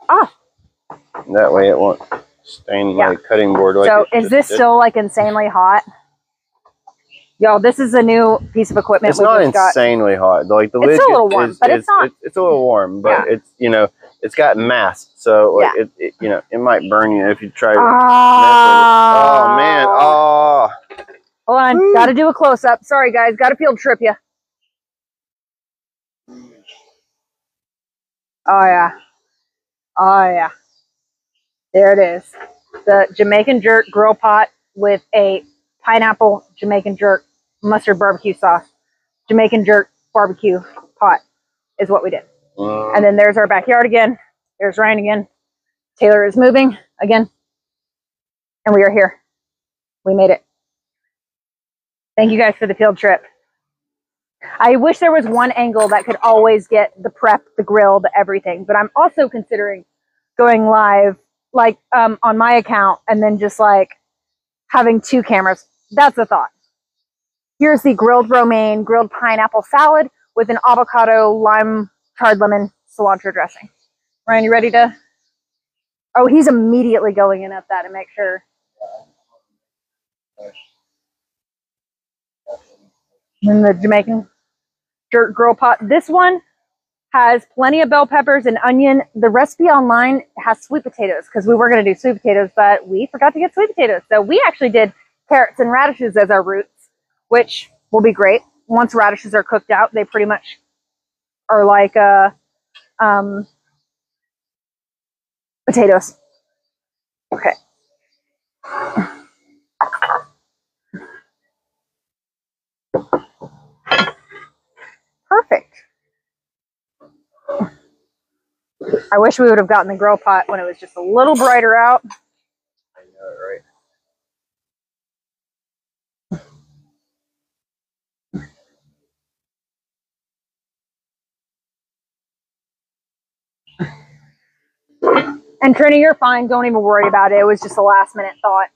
Ah. That way it won't stain my cutting board. Like so is this still like insanely hot? Y'all, this is a new piece of equipment. It's not insanely hot. Like the lid, it's a little warm, but it's not. It's a little warm, but it's, you know, it's got mass, so like it you know, it might burn you if you try to mess with it. Oh man! Oh. Hold on, got to do a close up. Sorry guys, got to field trip you. Oh yeah, oh yeah. There it is, the Jamaican jerk grill pot with a pineapple Jamaican jerk mustard barbecue sauce. Jamaican jerk barbecue pot is what we did. And then there's our backyard again. There's Ryan again. Taylor is moving again. And we are here. We made it. Thank you guys for the field trip. I wish there was one angle that could always get the prep, the grill, the everything. But I'm also considering going live, like on my account, and then just like having 2 cameras. That's a thought. Here's the grilled romaine, grilled pineapple salad with an avocado-lime charred lemon cilantro dressing. Ryan, you ready to? Oh, he's immediately going in at that to make sure. And the Jamaican jerk grill pot. This one has plenty of bell peppers and onion. The recipe online has sweet potatoes because we were going to do sweet potatoes, but we forgot to get sweet potatoes. So we actually did carrots and radishes as our roots, which will be great. Once radishes are cooked out, they pretty much are like potatoes. Okay. Perfect. I wish we would have gotten the grill pot when it was just a little brighter out. I know, right? And Trini, you're fine. Don't even worry about it. It was just a last minute thought.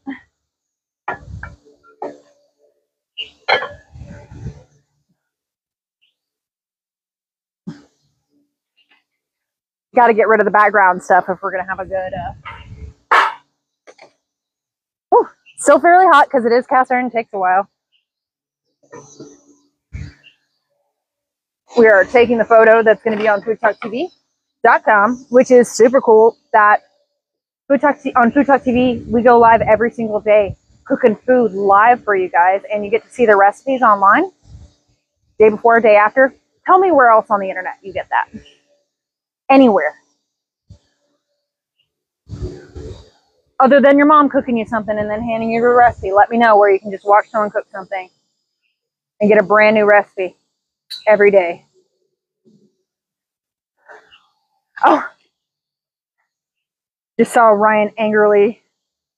Got to get rid of the background stuff if we're going to have a good... Whew, still fairly hot because it is cast iron and takes a while. We are taking the photo that's going to be on FoodtokTV.com, which is super cool that on FoodtokTV, we go live every single day, cooking food live for you guys, and you get to see the recipes online, day before, day after. Tell me where else on the internet you get that. Anywhere. Other than your mom cooking you something and then handing you a recipe. Let me know where you can just watch someone cook something and get a brand new recipe every day. Oh, just saw Ryan angrily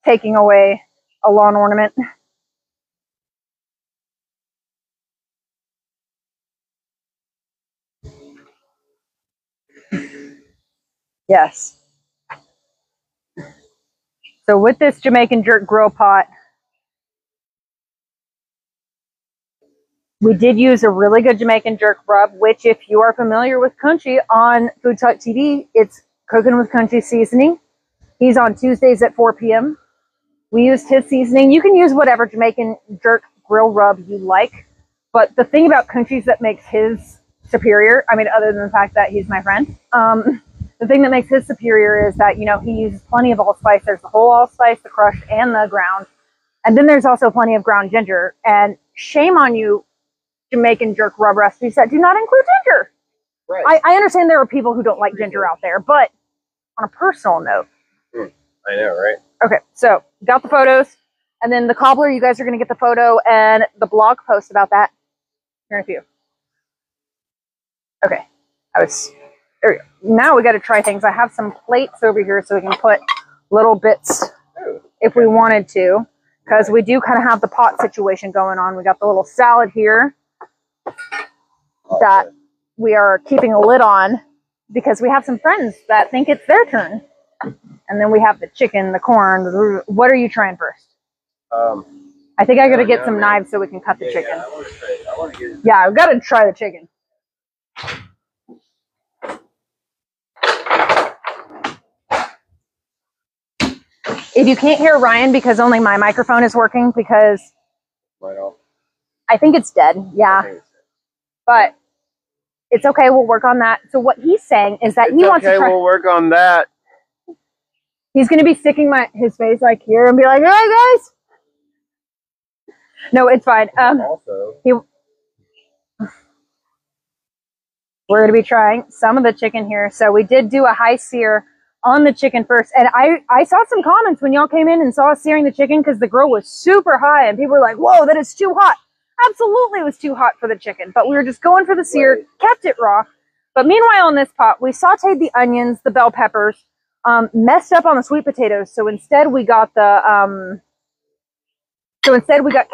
taking away a lawn ornament. Yes. So with this Jamaican jerk grill pot, we did use a really good Jamaican jerk rub, which if you are familiar with Kunchi on FoodtokTV, it's cooking with Kunchi seasoning. He's on Tuesdays at 4 p.m. We used his seasoning. You can use whatever Jamaican jerk grill rub you like. But the thing about Kunchi's that makes his superior, I mean, other than the fact that he's my friend, the thing that makes his superior is that, you know, he uses plenty of allspice. There's the whole allspice, the crushed, and the ground. And then there's also plenty of ground ginger. And shame on you, Jamaican jerk rub recipes that do not include ginger. Right. I understand there are people who don't like ginger out there, but on a personal note. I know, right? Okay, so got the photos, and then the cobbler, you guys are going to get the photo and the blog post about that here in a few. Okay, there we go. Now we got to try things. I have some plates over here so we can put little bits if we wanted to, because we do kind of have the pot situation going on. We got the little salad here that we are keeping a lid on because we have some friends that think it's their turn. And then we have the chicken, the corn. What are you trying first? I think I got to get some knives so we can cut the chicken. Yeah, I've got to try the chicken. If you can't hear Ryan because only my microphone is working because I think it's dead. Yeah. But it's okay. We'll work on that. So what he's saying is that he wants to try. We'll work on that. He's going to be sticking his face like here and be like, all right, guys. No, it's fine. We're going to be trying some of the chicken here. So we did do a high sear on the chicken first. And I saw some comments when y'all came in and saw us searing the chicken because the grill was super high. And people were like, whoa, that is too hot. Absolutely, it was too hot for the chicken. But we were just going for the sear, kept it raw. But meanwhile, in this pot, we sauteed the onions, the bell peppers, messed up on the sweet potatoes. So instead we got the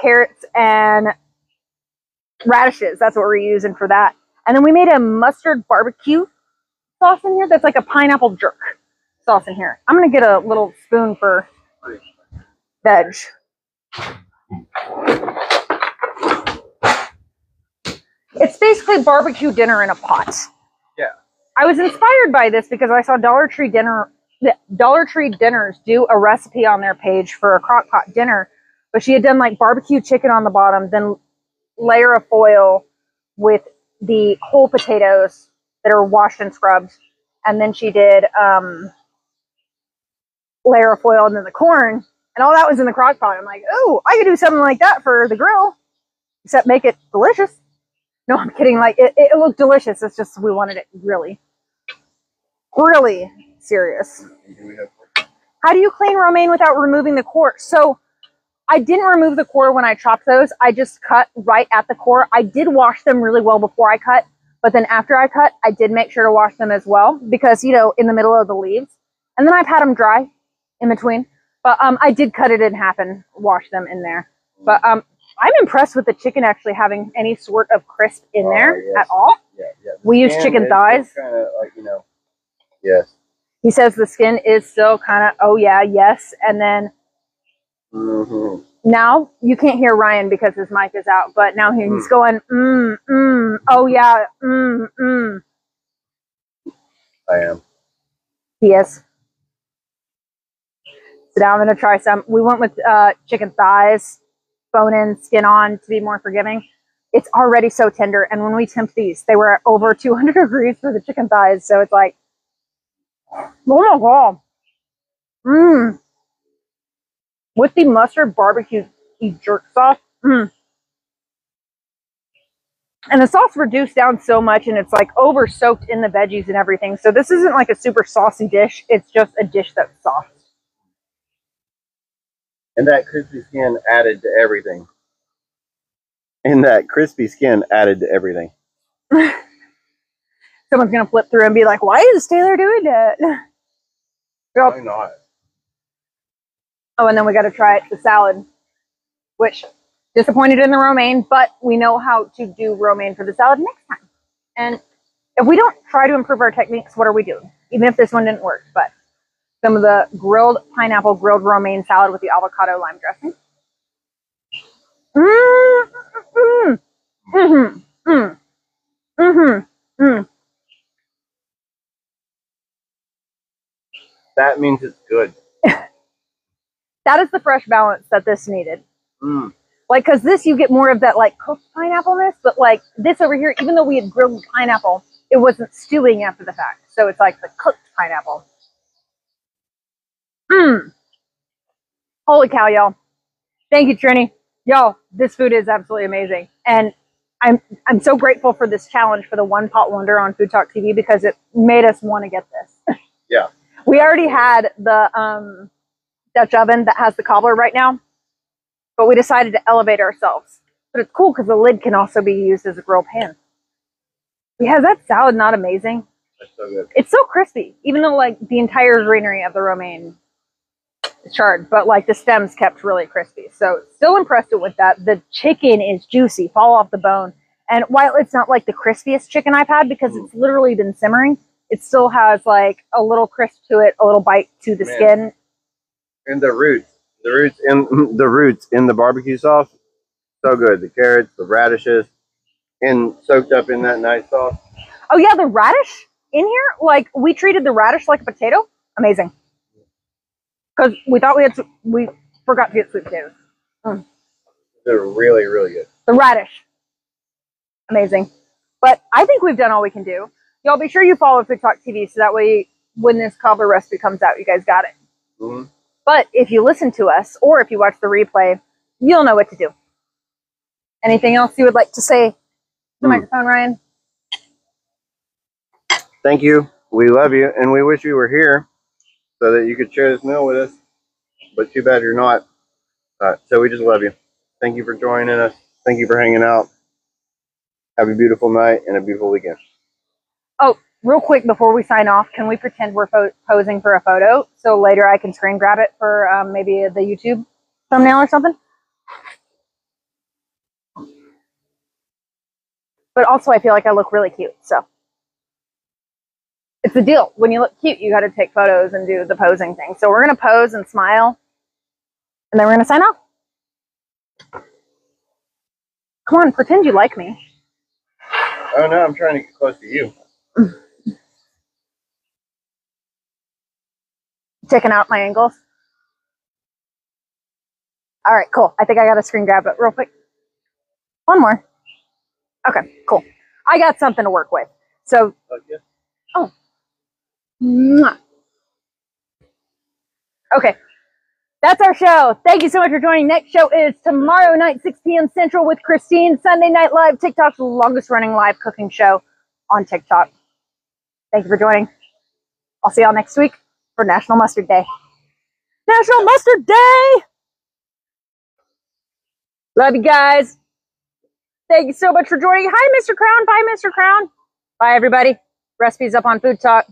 carrots and radishes. That's what we're using for that. And then we made a mustard barbecue sauce in here. That's like a pineapple jerk sauce in here. I'm going to get a little spoon for veg. It's basically barbecue dinner in a pot. Yeah. I was inspired by this because I saw Dollar Tree Dinners do a recipe on their page for a crock pot dinner, but she had done like barbecue chicken on the bottom, then layer of foil with the whole potatoes that are washed and scrubbed, and then she did layer of foil and then the corn, and all that was in the crock pot. I'm like, oh, I could do something like that for the grill, except make it delicious. No, I'm kidding. Like it looked delicious. It's just we wanted it really serious. How do you clean romaine without removing the core? So I didn't remove the core when I chopped those. I just cut right at the core. I did wash them really well before I cut, but then after I cut, I did make sure to wash them as well because, you know, in the middle of the leaves. And then I've had them dry in between. But I did cut it in half and wash them in there. But I'm impressed with the chicken actually having any sort of crisp in there at all. Yeah. We use chicken thighs. Kind of like, you know, yes. He says the skin is still kind of, oh yeah, yes. And then now you can't hear Ryan because his mic is out, but now he's going, oh yeah, I am. He is. So now I'm going to try some. We went with chicken thighs, bone in, skin on to be more forgiving. It's already so tender. And when we temped these, they were at over 200 degrees for the chicken thighs. So it's like, oh my God. With the mustard barbecue jerk sauce. And the sauce reduced down so much and it's like over soaked in the veggies and everything. So this isn't like a super saucy dish. It's just a dish that's soft. And that crispy skin added to everything. Someone's going to flip through and be like, why is Taylor doing that? Why not? Oh, and then we got to try it, the salad, which disappointed in the romaine, but we know how to do romaine for the salad next time. And if we don't try to improve our techniques, what are we doing? Even if this one didn't work, but some of the grilled pineapple, grilled romaine salad with the avocado-lime dressing. That means it's good. That is the fresh balance that this needed. Like, because this, you get more of that, like, cooked pineapple-ness, but, like, this over here, even though we had grilled pineapple, it wasn't stewing after the fact. So it's like the cooked pineapple. Holy cow, y'all. Thank you, Trini. Y'all, this food is absolutely amazing. And I'm so grateful for this challenge for the One Pot Wonder on FoodtokTV because it made us want to get this. Yeah. We already had the Dutch oven that has the cobbler right now, but we decided to elevate ourselves. But it's cool because the lid can also be used as a grill pan. Yeah, is that salad not amazing? That's so good. It's so crispy, even though like the entire greenery of the romaine is charred, but like the stems kept really crispy. So still impressed with that. The chicken is juicy, fall off the bone. And while it's not like the crispiest chicken I've had because it's literally been simmering, it still has like a little crisp to it, a little bite to the skin. And the roots in the barbecue sauce, so good. The carrots, the radishes, and soaked up in that nice sauce. Oh yeah, the radish in here, like we treated the radish like a potato. Amazing. Because we thought we forgot to get sweet potatoes. They're really, really good. The radish, amazing. But I think we've done all we can do. Y'all be sure you follow FoodtokTV so that way when this cobbler recipe comes out, you guys got it. But if you listen to us or if you watch the replay, you'll know what to do. Anything else you would like to say to the microphone, Ryan? Thank you. We love you, and we wish you were here so that you could share this meal with us. But too bad you're not. So we just love you. Thank you for joining us. Thank you for hanging out. Have a beautiful night and a beautiful weekend. Oh, real quick before we sign off, can we pretend we're posing for a photo so later I can screen grab it for maybe the YouTube thumbnail or something? But also I feel like I look really cute. So it's the deal. When you look cute, you got to take photos and do the posing thing. So we're going to pose and smile. And then we're going to sign off. Come on, pretend you like me. Oh no, I'm trying to get close to you. Checking out my angles. All right, cool. I think I got a screen grab it real quick. One more. Okay, cool. I got something to work with. So, oh. Mwah. Okay. That's our show. Thank you so much for joining. Next show is tomorrow night, 6 p.m. Central with Christine. Sunday Night Live, TikTok's longest running live cooking show on TikTok. Thank you for joining. I'll see y'all next week for National Mustard Day. National Mustard Day! Love you guys. Thank you so much for joining. Hi, Mr. Crown. Bye, Mr. Crown. Bye, everybody. Recipes up on Food Talk.